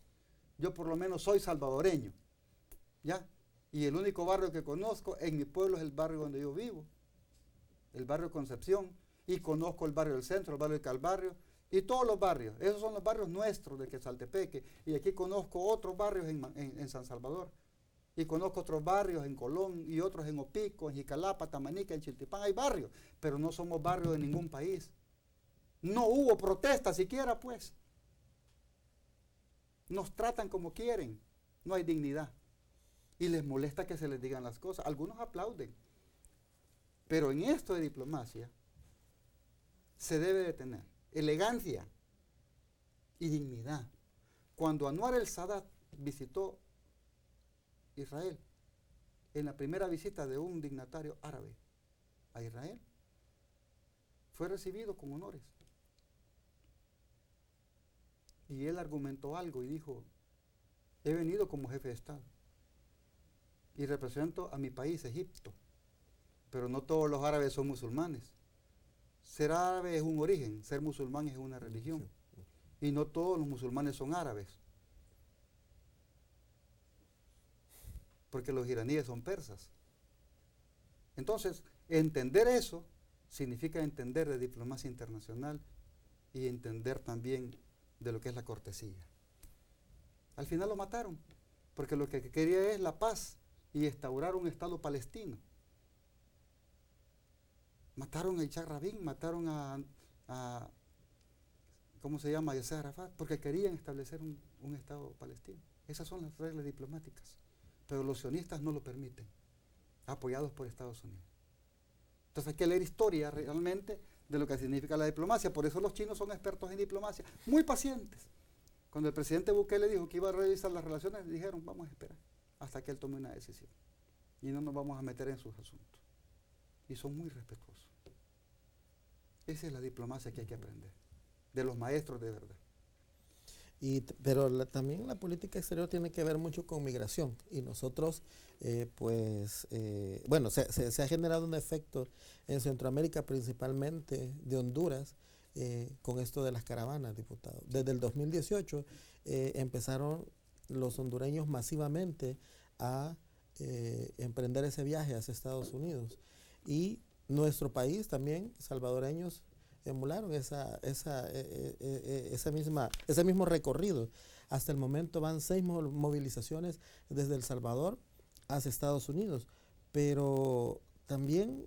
Yo por lo menos soy salvadoreño, ¿ya? Y el único barrio que conozco en mi pueblo es el barrio donde yo vivo, el barrio Concepción, y conozco el barrio del Centro, el barrio del Calvario, y todos los barrios. Esos son los barrios nuestros de Quezaltepeque, y aquí conozco otros barrios en San Salvador, y conozco otros barrios en Colón, y otros en Opico, en Jicalapa, Tamanica, en Chiltipán. Hay barrios, pero no somos barrios de ningún país. No hubo protesta siquiera, pues. Nos tratan como quieren, no hay dignidad. Y les molesta que se les digan las cosas. Algunos aplauden. Pero en esto de diplomacia se debe de tener elegancia y dignidad. Cuando Anwar el-Sadat visitó Israel, en la primera visita de un dignatario árabe a Israel, fue recibido con honores. Y él argumentó algo y dijo, he venido como jefe de Estado y represento a mi país, Egipto, pero no todos los árabes son musulmanes. ser árabe es un origen, ser musulmán es una religión. Y no todos los musulmanes son árabes. Porque los iraníes son persas. Entonces, entender eso significa entender de diplomacia internacional y entender también de lo que es la cortesía. Al final lo mataron, porque lo que quería es la paz y instaurar un Estado palestino. Mataron a Yitzhak Rabin, mataron a ¿cómo se llama? Yasser Arafat, porque querían establecer un Estado palestino. Esas son las reglas diplomáticas. Pero los sionistas no lo permiten, apoyados por Estados Unidos. Entonces hay que leer historia realmente de lo que significa la diplomacia. Por eso los chinos son expertos en diplomacia, muy pacientes. Cuando el presidente Bukele dijo que iba a revisar las relaciones, dijeron, vamos a esperar hasta que él tome una decisión. Y no nos vamos a meter en sus asuntos. Y son muy respetuosos. Esa es la diplomacia que hay que aprender, de los maestros de verdad. Pero también la política exterior tiene que ver mucho con migración y nosotros, bueno, se ha generado un efecto en Centroamérica, principalmente de Honduras, con esto de las caravanas, diputado. Desde el 2018 empezaron los hondureños masivamente a emprender ese viaje hacia Estados Unidos y nuestro país también, salvadoreños, emularon ese mismo recorrido. Hasta el momento van 6 movilizaciones desde El Salvador hacia Estados Unidos, pero también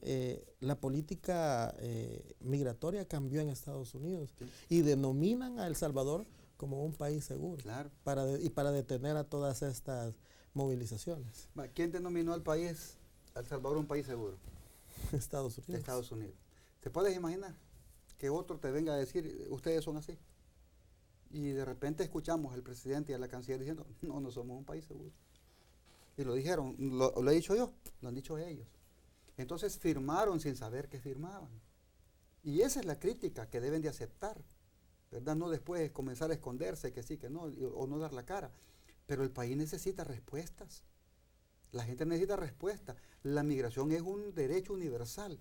la política migratoria cambió en Estados Unidos, sí, y denominan a El Salvador como un país seguro, claro, para detener a todas estas movilizaciones. ¿Quién denominó al país, El Salvador, un país seguro? Estados Unidos. Estados Unidos. ¿Te puedes imaginar que otro te venga a decir, ustedes son así? Y de repente escuchamos al presidente y a la canciller diciendo, no somos un país seguro. Y lo dijeron, lo he dicho yo, lo han dicho ellos. Entonces firmaron sin saber que firmaban. Y esa es la crítica que deben de aceptar, ¿verdad? No después comenzar a esconderse, que sí, que no, o no dar la cara. Pero el país necesita respuestas. La gente necesita respuestas. La migración es un derecho universal,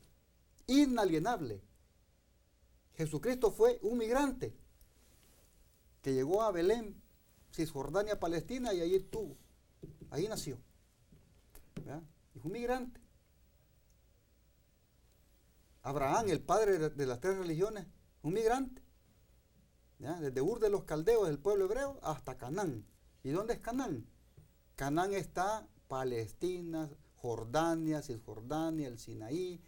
inalienable. Jesucristo fue un migrante que llegó a Belén, Cisjordania, Palestina, y ahí nació. ¿Verdad? Es un migrante. Abraham, el padre de las 3 religiones, un migrante. ¿Ya? Desde Ur de los Caldeos, del pueblo hebreo, hasta Canaán. ¿Y dónde es Canaán? Canaán está Palestina, Jordania, Cisjordania, el Sinaí.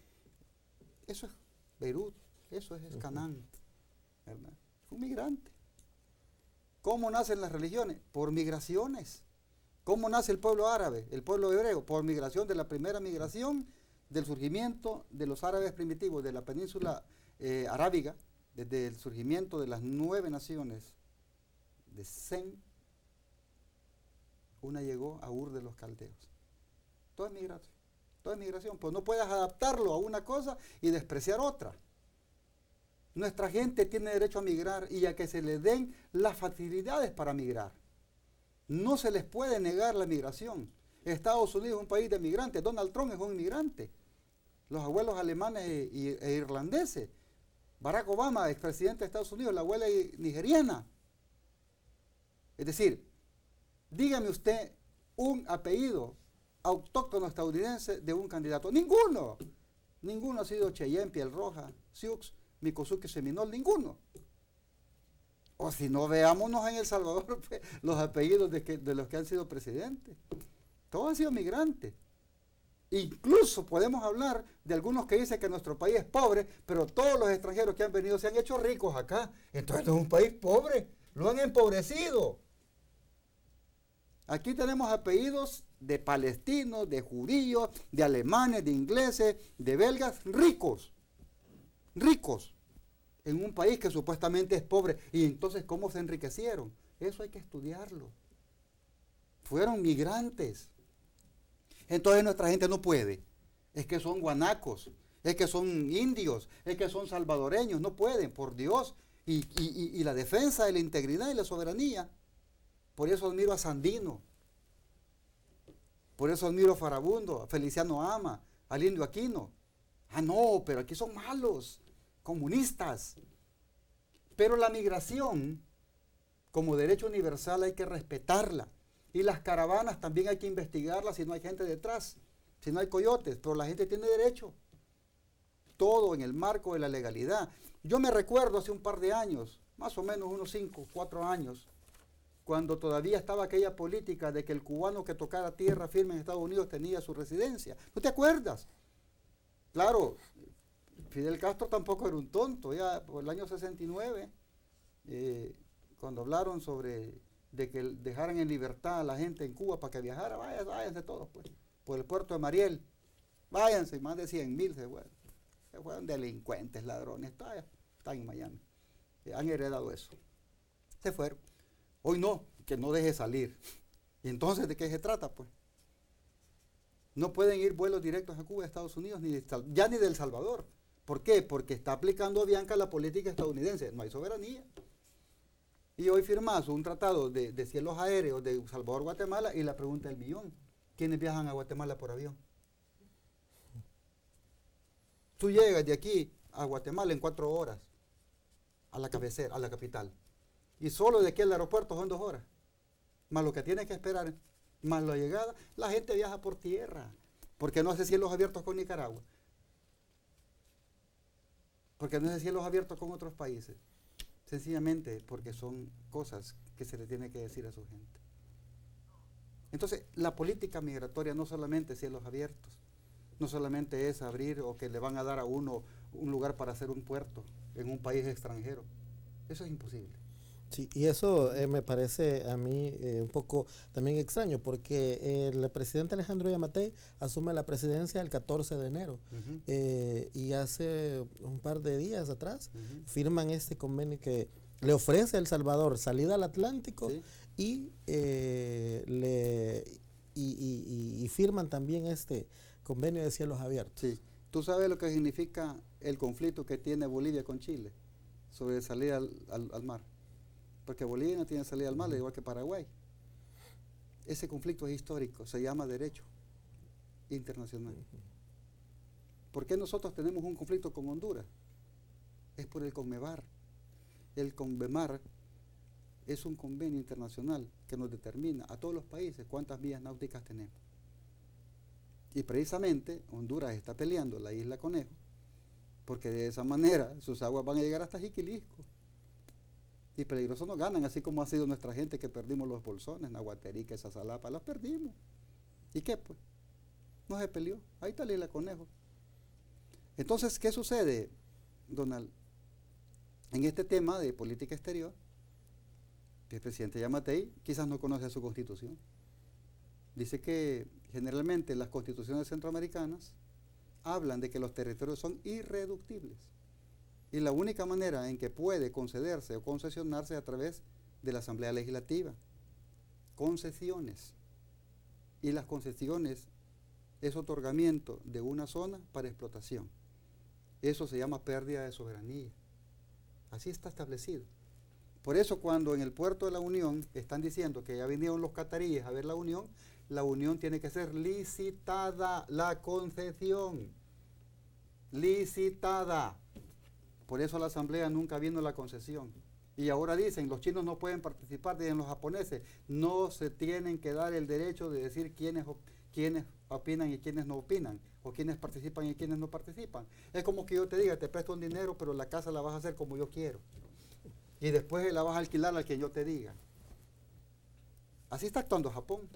Eso es Beirut, eso es Canaán. ¿Verdad? Un migrante. ¿Cómo nacen las religiones? Por migraciones. ¿Cómo nace el pueblo árabe, el pueblo hebreo? Por migración, de la primera migración del surgimiento de los árabes primitivos de la península arábiga, desde el surgimiento de las 9 naciones de Sem. Una llegó a Ur de los Caldeos. Todo es migración. Todo es migración. Pues no puedes adaptarlo a una cosa y despreciar otra. Nuestra gente tiene derecho a migrar y a que se les den las facilidades para migrar. No se les puede negar la migración. Estados Unidos es un país de migrantes. Donald Trump es un inmigrante. Los abuelos alemanes e irlandeses. Barack Obama, expresidente de Estados Unidos, la abuela nigeriana. Es decir, dígame usted un apellido autóctono estadounidense de un candidato. Ninguno. Ninguno ha sido Cheyenne, Piel Roja, Sioux, Miccosukee Seminole, ninguno. O si no, veámonos en El Salvador los apellidos de los que han sido presidentes. Todos han sido migrantes. Incluso podemos hablar de algunos que dicen que nuestro país es pobre, pero todos los extranjeros que han venido se han hecho ricos acá. Entonces no es un país pobre, lo han empobrecido. Aquí tenemos apellidos de palestinos, de judíos, de alemanes, de ingleses, de belgas, ricos. Ricos. En un país que supuestamente es pobre. Y entonces, ¿cómo se enriquecieron? Eso hay que estudiarlo. Fueron migrantes. Entonces nuestra gente no puede. Es que son guanacos, es que son indios, es que son salvadoreños. No pueden, por Dios. Y la defensa de la integridad y la soberanía. Por eso admiro a Sandino. Por eso admiro a Farabundo, a Feliciano Ama, al Indio Aquino. Ah, no, pero aquí son malos. comunistas. Pero la migración, como derecho universal, hay que respetarla. Y las caravanas también hay que investigarlas si no hay gente detrás, si no hay coyotes, pero la gente tiene derecho. Todo en el marco de la legalidad. Yo me recuerdo hace un par de años, más o menos unos 5, 4 años, cuando todavía estaba aquella política de que el cubano que tocara tierra firme en Estados Unidos tenía su residencia. ¿No te acuerdas? Claro, Fidel Castro tampoco era un tonto. Ya por el año 69, cuando hablaron sobre de que dejaran en libertad a la gente en Cuba para que viajara, váyanse todos, pues, por el puerto de Mariel. Váyanse, más de 100,000 se fueron. Se fueron delincuentes, ladrones, están en Miami. Han heredado eso. Se fueron. Hoy no, que no deje salir. ¿Y entonces de qué se trata, pues? No pueden ir vuelos directos a Cuba, a Estados Unidos, ya ni de El Salvador. ¿Por qué? Porque está aplicando Avianca la política estadounidense. No hay soberanía. Y hoy firmas un tratado de cielos aéreos de Salvador, Guatemala, y la pregunta del millón: ¿quiénes viajan a Guatemala por avión? Tú llegas de aquí a Guatemala en 4 horas, a la cabecera, a la capital. Y solo de aquí al aeropuerto son 2 horas. Más lo que tienes que esperar, más la llegada, la gente viaja por tierra. ¿Por qué no hace cielos abiertos con Nicaragua? ¿Por qué no hace cielos abiertos con otros países? Sencillamente porque son cosas que se le tiene que decir a su gente. Entonces, la política migratoria no solamente es cielos abiertos, no solamente es abrir o que le van a dar a uno un lugar para hacer un puerto en un país extranjero. Eso es imposible. Sí, y eso me parece a mí un poco también extraño, porque el presidente Alejandro Yamatei asume la presidencia el 14 de enero y hace un par de días atrás firman este convenio que le ofrece a El Salvador salida al Atlántico, ¿sí? y firman también este convenio de cielos abiertos. Sí. ¿Tú sabes lo que significa el conflicto que tiene Bolivia con Chile sobre salir al mar? Porque Bolivia no tiene salida al mar, igual que Paraguay. Ese conflicto es histórico, se llama derecho internacional. ¿Por qué nosotros tenemos un conflicto con Honduras? Es por el CONMEBAR. El CONMEBAR es un convenio internacional que nos determina a todos los países cuántas millas náuticas tenemos. Y precisamente Honduras está peleando la isla Conejo, porque de esa manera sus aguas van a llegar hasta Jiquilisco. Y peligrosos no ganan, así como ha sido nuestra gente que perdimos los bolsones, Nahuaterica, Sazalapa, las perdimos. ¿Y qué pues? No se peleó, ahí está la isla Conejo. Entonces, ¿qué sucede, Donald? En este tema de política exterior, el presidente Yamatei quizás no conoce su constitución. Dice que generalmente las constituciones centroamericanas hablan de que los territorios son irreductibles. Y la única manera en que puede concederse o concesionarse es a través de la Asamblea Legislativa. Concesiones. Y las concesiones es otorgamiento de una zona para explotación. Eso se llama pérdida de soberanía. Así está establecido. Por eso cuando en el puerto de la Unión están diciendo que ya vinieron los cataríes a ver la Unión tiene que ser licitada, la concesión. Licitada. Por eso la Asamblea nunca vino a la concesión. Y ahora dicen, los chinos no pueden participar, dicen los japoneses, no se tienen que dar el derecho de decir quiénes opinan y quiénes no opinan, o quiénes participan y quiénes no participan. Es como que yo te diga, te presto un dinero, pero la casa la vas a hacer como yo quiero. Y después la vas a alquilar al que yo te diga. Así está actuando Japón.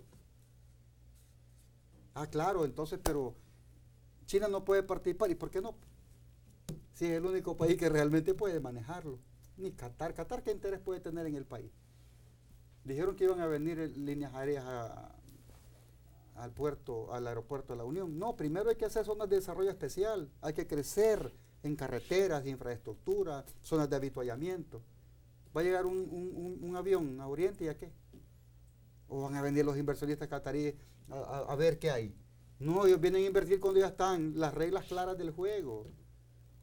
Ah, claro, entonces, pero China no puede participar, ¿y por qué no? Si es el único país que realmente puede manejarlo. Ni Qatar. ¿Qatar qué interés puede tener en el país? Dijeron que iban a venir líneas aéreas al aeropuerto de la Unión. No, primero hay que hacer zonas de desarrollo especial. Hay que crecer en carreteras, infraestructura, zonas de avituallamiento. ¿Va a llegar un avión a Oriente y a qué? ¿O van a venir los inversionistas cataríes a ver qué hay? No, ellos vienen a invertir cuando ya están las reglas claras del juego.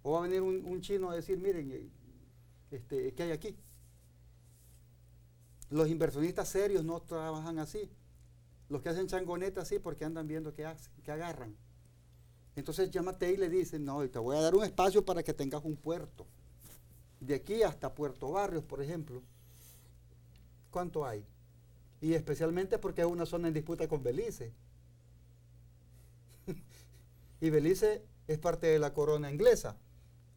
O va a venir un chino a decir, miren, ¿qué hay aquí? Los inversionistas serios no trabajan así. Los que hacen changonetas sí porque andan viendo qué hacen, qué agarran. Entonces llámate y le dicen, no, te voy a dar un espacio para que tengas un puerto. De aquí hasta Puerto Barrios, por ejemplo, ¿cuánto hay? Y especialmente porque es una zona en disputa con Belice. Y Belice es parte de la corona inglesa.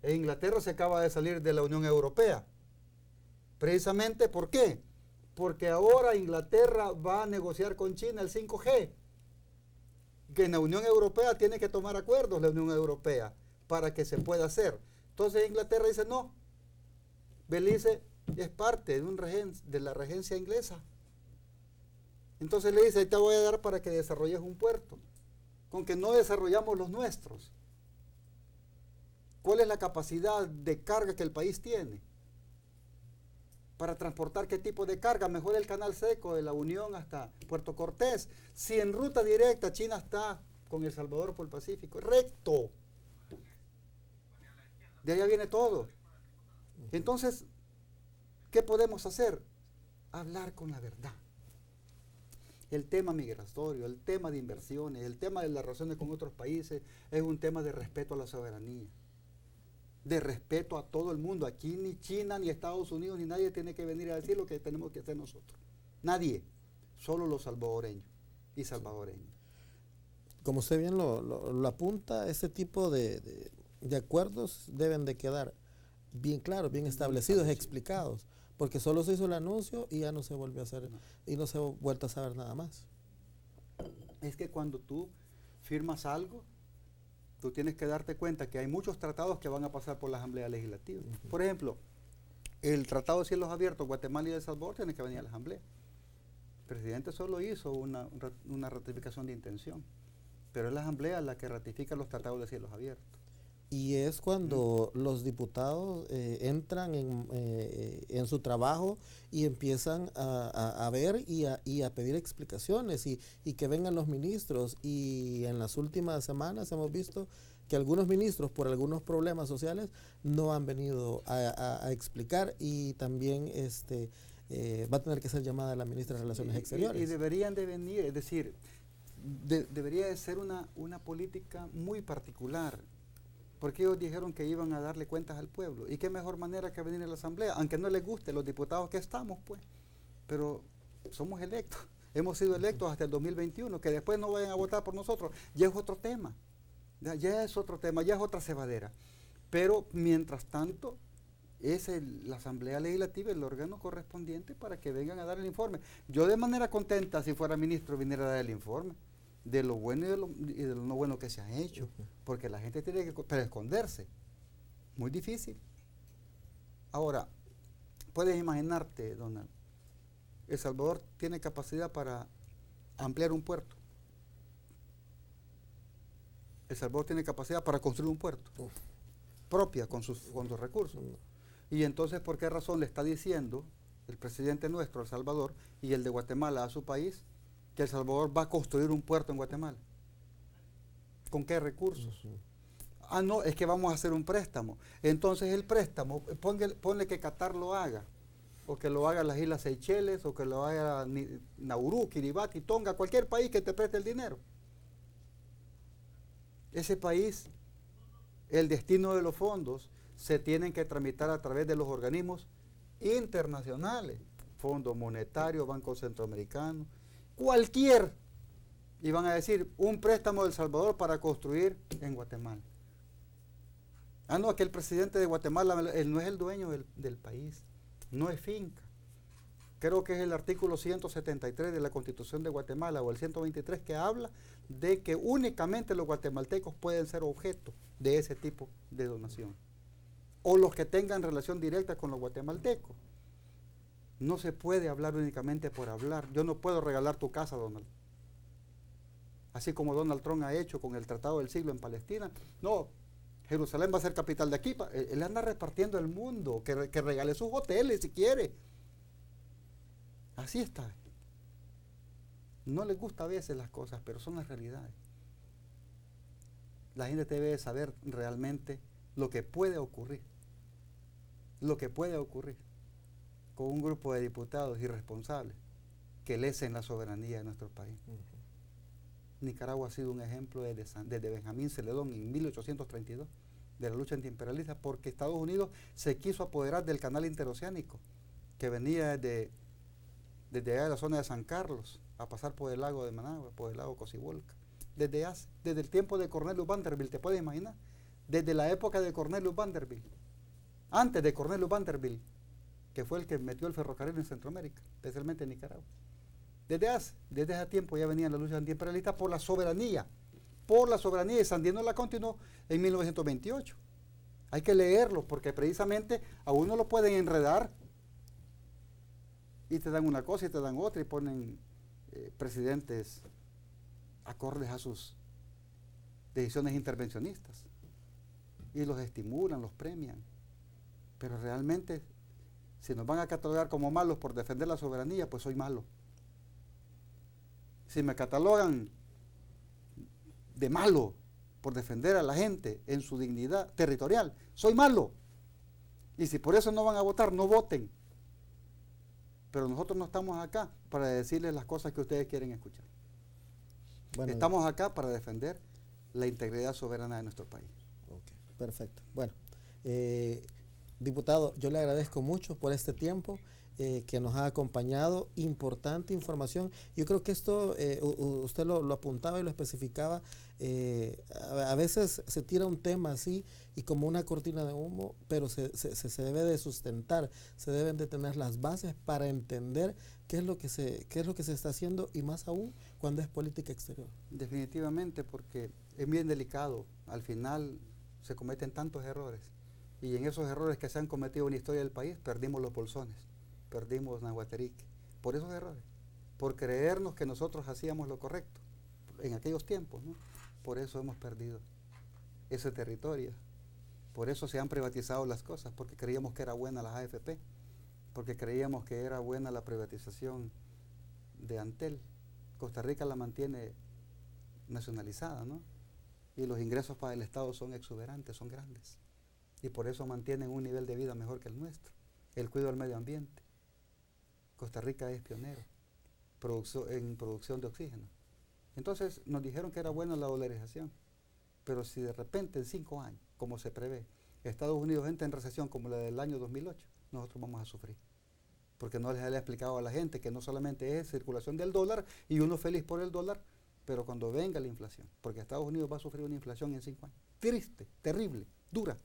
E Inglaterra se acaba de salir de la Unión Europea. Precisamente, ¿por qué? Porque ahora Inglaterra va a negociar con China el 5G. Que en la Unión Europea tiene que tomar acuerdos la Unión Europea para que se pueda hacer. Entonces Inglaterra dice, no, Belice es parte de la regencia inglesa. Entonces le dice, ahí te voy a dar para que desarrolles un puerto, con que no desarrollamos los nuestros. ¿Cuál es la capacidad de carga que el país tiene? Para transportar qué tipo de carga, mejor el canal seco de la Unión hasta Puerto Cortés. Si en ruta directa China está con El Salvador por el Pacífico, recto. De allá viene todo. Entonces, ¿qué podemos hacer? Hablar con la verdad. El tema migratorio, el tema de inversiones, el tema de las relaciones con otros países es un tema de respeto a la soberanía, de respeto a todo el mundo. Aquí ni China, ni Estados Unidos, ni nadie tiene que venir a decir lo que tenemos que hacer nosotros. Nadie, solo los salvadoreños y salvadoreños. Como usted bien lo apunta, ese tipo de acuerdos deben de quedar bien claros, bien establecidos, explicados, porque solo se hizo el anuncio y ya no se volvió a hacer, y no se ha vuelto a saber nada más. Es que cuando tú firmas algo, tú tienes que darte cuenta que hay muchos tratados que van a pasar por la Asamblea Legislativa. Por ejemplo, el Tratado de Cielos Abiertos, Guatemala y El Salvador, tiene que venir a la Asamblea. El presidente solo hizo una ratificación de intención, pero es la Asamblea la que ratifica los tratados de cielos abiertos. Y es cuando los diputados entran en su trabajo y empiezan a ver y a pedir explicaciones y que vengan los ministros. Y en las últimas semanas hemos visto que algunos ministros, por algunos problemas sociales, no han venido a explicar, y también va a tener que ser llamada la ministra de Relaciones Exteriores. Y deberían de venir, es decir, debería de ser una política muy particular, porque ellos dijeron que iban a darle cuentas al pueblo. ¿Y qué mejor manera que venir a la Asamblea? Aunque no les guste los diputados que estamos, pues. Pero somos electos. Hemos sido electos hasta el 2021. Que después no vayan a votar por nosotros, ya es otro tema. Ya es otro tema, ya es otra cebadera. Pero, mientras tanto, es la Asamblea Legislativa el órgano correspondiente para que vengan a dar el informe. Yo de manera contenta, si fuera ministro, viniera a dar el informe de lo bueno y de lo no bueno que se ha hecho, porque la gente tiene que esconderse. Muy difícil. Ahora, puedes imaginarte, Donald, El Salvador tiene capacidad para ampliar un puerto. El Salvador tiene capacidad para construir un puerto propia con sus recursos. Y entonces, ¿por qué razón le está diciendo el presidente nuestro, El Salvador, y el de Guatemala a su país, que El Salvador va a construir un puerto en Guatemala? ¿Con qué recursos? Ah, no, es que vamos a hacer un préstamo. Entonces el préstamo, ponle que Qatar lo haga, o que lo haga las Islas Seychelles, o que lo haga Nauru, Kiribati, Tonga, cualquier país que te preste el dinero. Ese país, el destino de los fondos se tienen que tramitar a través de los organismos internacionales, Fondo Monetario, Banco Centroamericano, cualquier, y van a decir un préstamo de El Salvador para construir en Guatemala. Ah, no, que el presidente de Guatemala él no es el dueño del país, no es finca. Creo que es el artículo 173 de la Constitución de Guatemala o el 123 que habla de que únicamente los guatemaltecos pueden ser objeto de ese tipo de donación, o los que tengan relación directa con los guatemaltecos. No se puede hablar únicamente por hablar. Yo no puedo regalar tu casa, Donald. Así como Donald Trump ha hecho con el Tratado del Siglo en Palestina. No, Jerusalén va a ser capital de aquí. Él anda repartiendo el mundo, que regale sus hoteles si quiere. Así está. No les gusta a veces las cosas, pero son las realidades. La gente debe saber realmente lo que puede ocurrir. Lo que puede ocurrir con un grupo de diputados irresponsables que lecen la soberanía de nuestro país. Nicaragua ha sido un ejemplo desde Benjamín Celedón en 1832, de la lucha antiimperialista, porque Estados Unidos se quiso apoderar del canal interoceánico, que venía desde allá de la zona de San Carlos, a pasar por el lago de Managua, por el lago Cocibolca. Desde el tiempo de Cornelius Vanderbilt, ¿te puedes imaginar? Desde la época de Cornelius Vanderbilt, antes de Cornelius Vanderbilt, que fue el que metió el ferrocarril en Centroamérica, especialmente en Nicaragua. Desde ese tiempo ya venían las luchas antiimperialistas por la soberanía, y Sandino no la continuó en 1928. Hay que leerlo, porque precisamente a uno lo pueden enredar y te dan una cosa y te dan otra y ponen presidentes acordes a sus decisiones intervencionistas y los estimulan, los premian, pero realmente si nos van a catalogar como malos por defender la soberanía, pues soy malo. Si me catalogan de malo por defender a la gente en su dignidad territorial, soy malo. Y si por eso no van a votar, no voten. Pero nosotros no estamos acá para decirles las cosas que ustedes quieren escuchar. Bueno, estamos acá para defender la integridad soberana de nuestro país. Okay, perfecto. Bueno, diputado, yo le agradezco mucho por este tiempo que nos ha acompañado, importante información. Yo creo que esto, usted lo apuntaba y lo especificaba, a veces se tira un tema así y como una cortina de humo, pero se debe de sustentar, se deben de tener las bases para entender qué es lo que se está haciendo, y más aún cuando es política exterior. Definitivamente, porque es bien delicado. Al final se cometen tantos errores, y en esos errores que se han cometido en la historia del país, perdimos los bolsones, perdimos Nahuatarique, por esos errores, por creernos que nosotros hacíamos lo correcto en aquellos tiempos, ¿no? Por eso hemos perdido ese territorio, por eso se han privatizado las cosas, porque creíamos que era buena la AFP, porque creíamos que era buena la privatización de Antel. Costa Rica la mantiene nacionalizada, ¿no? Y los ingresos para el Estado son exuberantes, son grandes, y por eso mantienen un nivel de vida mejor que el nuestro. El cuidado del medio ambiente. Costa Rica es pionero en producción de oxígeno. Entonces nos dijeron que era buena la dolarización, pero si de repente en 5 años, como se prevé, Estados Unidos entra en recesión como la del año 2008, nosotros vamos a sufrir, porque no les había explicado a la gente que no solamente es circulación del dólar y uno feliz por el dólar, pero cuando venga la inflación, porque Estados Unidos va a sufrir una inflación en 5 años, triste, terrible, dura,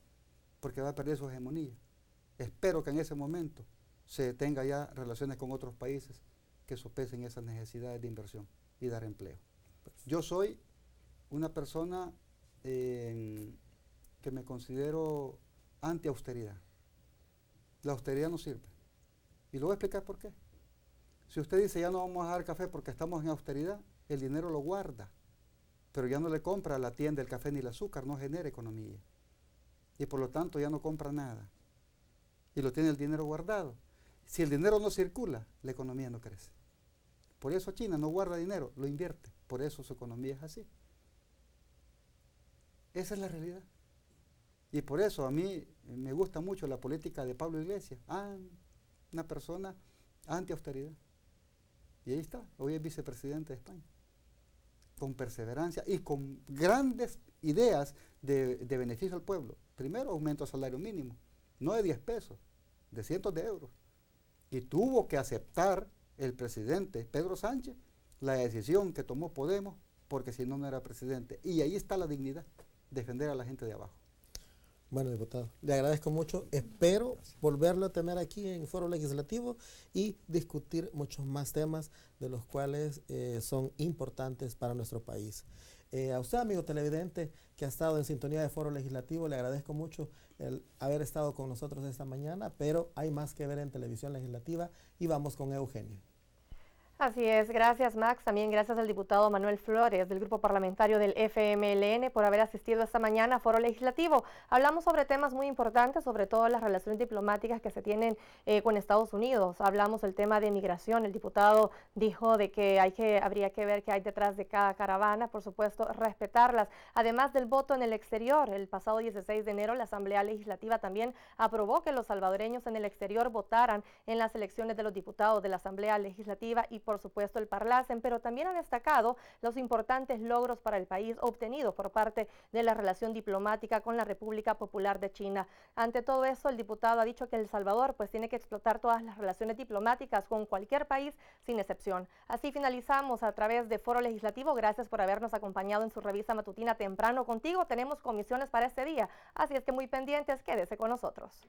porque va a perder su hegemonía. Espero que en ese momento se tenga ya relaciones con otros países que sopesen esas necesidades de inversión y dar empleo. Yo soy una persona que me considero anti-austeridad. La austeridad no sirve. Y lo voy a explicar por qué. Si usted dice ya no vamos a dar café porque estamos en austeridad, el dinero lo guarda, pero ya no le compra a la tienda el café ni el azúcar, no genera economía. Y por lo tanto ya no compra nada. Y lo tiene el dinero guardado. Si el dinero no circula, la economía no crece. Por eso China no guarda dinero, lo invierte. Por eso su economía es así. Esa es la realidad. Y por eso a mí me gusta mucho la política de Pablo Iglesias. Una persona anti-austeridad. Y ahí está, hoy es vicepresidente de España. Con perseverancia y con grandes ideas de beneficio al pueblo. Primero, aumento al salario mínimo, no de 10 pesos, de cientos de euros. Y tuvo que aceptar el presidente Pedro Sánchez la decisión que tomó Podemos, porque si no, no era presidente. Y ahí está la dignidad, defender a la gente de abajo. Bueno, diputado, le agradezco mucho. Espero volverlo a tener aquí en Foro Legislativo y discutir muchos más temas de los cuales son importantes para nuestro país. A usted, amigo televidente, que ha estado en sintonía de Foro Legislativo, le agradezco mucho el haber estado con nosotros esta mañana, pero hay más que ver en Televisión Legislativa y vamos con Eugenio. Así es, gracias Max, también gracias al diputado Manuel Flores del grupo parlamentario del FMLN por haber asistido esta mañana a Foro Legislativo. Hablamos sobre temas muy importantes, sobre todo las relaciones diplomáticas que se tienen con Estados Unidos. Hablamos del tema de migración, el diputado dijo de que habría que ver qué hay detrás de cada caravana, por supuesto respetarlas. Además del voto en el exterior, el pasado 16 de enero la Asamblea Legislativa también aprobó que los salvadoreños en el exterior votaran en las elecciones de los diputados de la Asamblea Legislativa y por por supuesto, el Parlacen, pero también ha destacado los importantes logros para el país obtenidos por parte de la relación diplomática con la República Popular de China. Ante todo eso, el diputado ha dicho que El Salvador pues tiene que explotar todas las relaciones diplomáticas con cualquier país sin excepción. Así finalizamos a través de Foro Legislativo. Gracias por habernos acompañado en su revista matutina temprano. Contigo tenemos comisiones para este día, así es que muy pendientes, quédese con nosotros.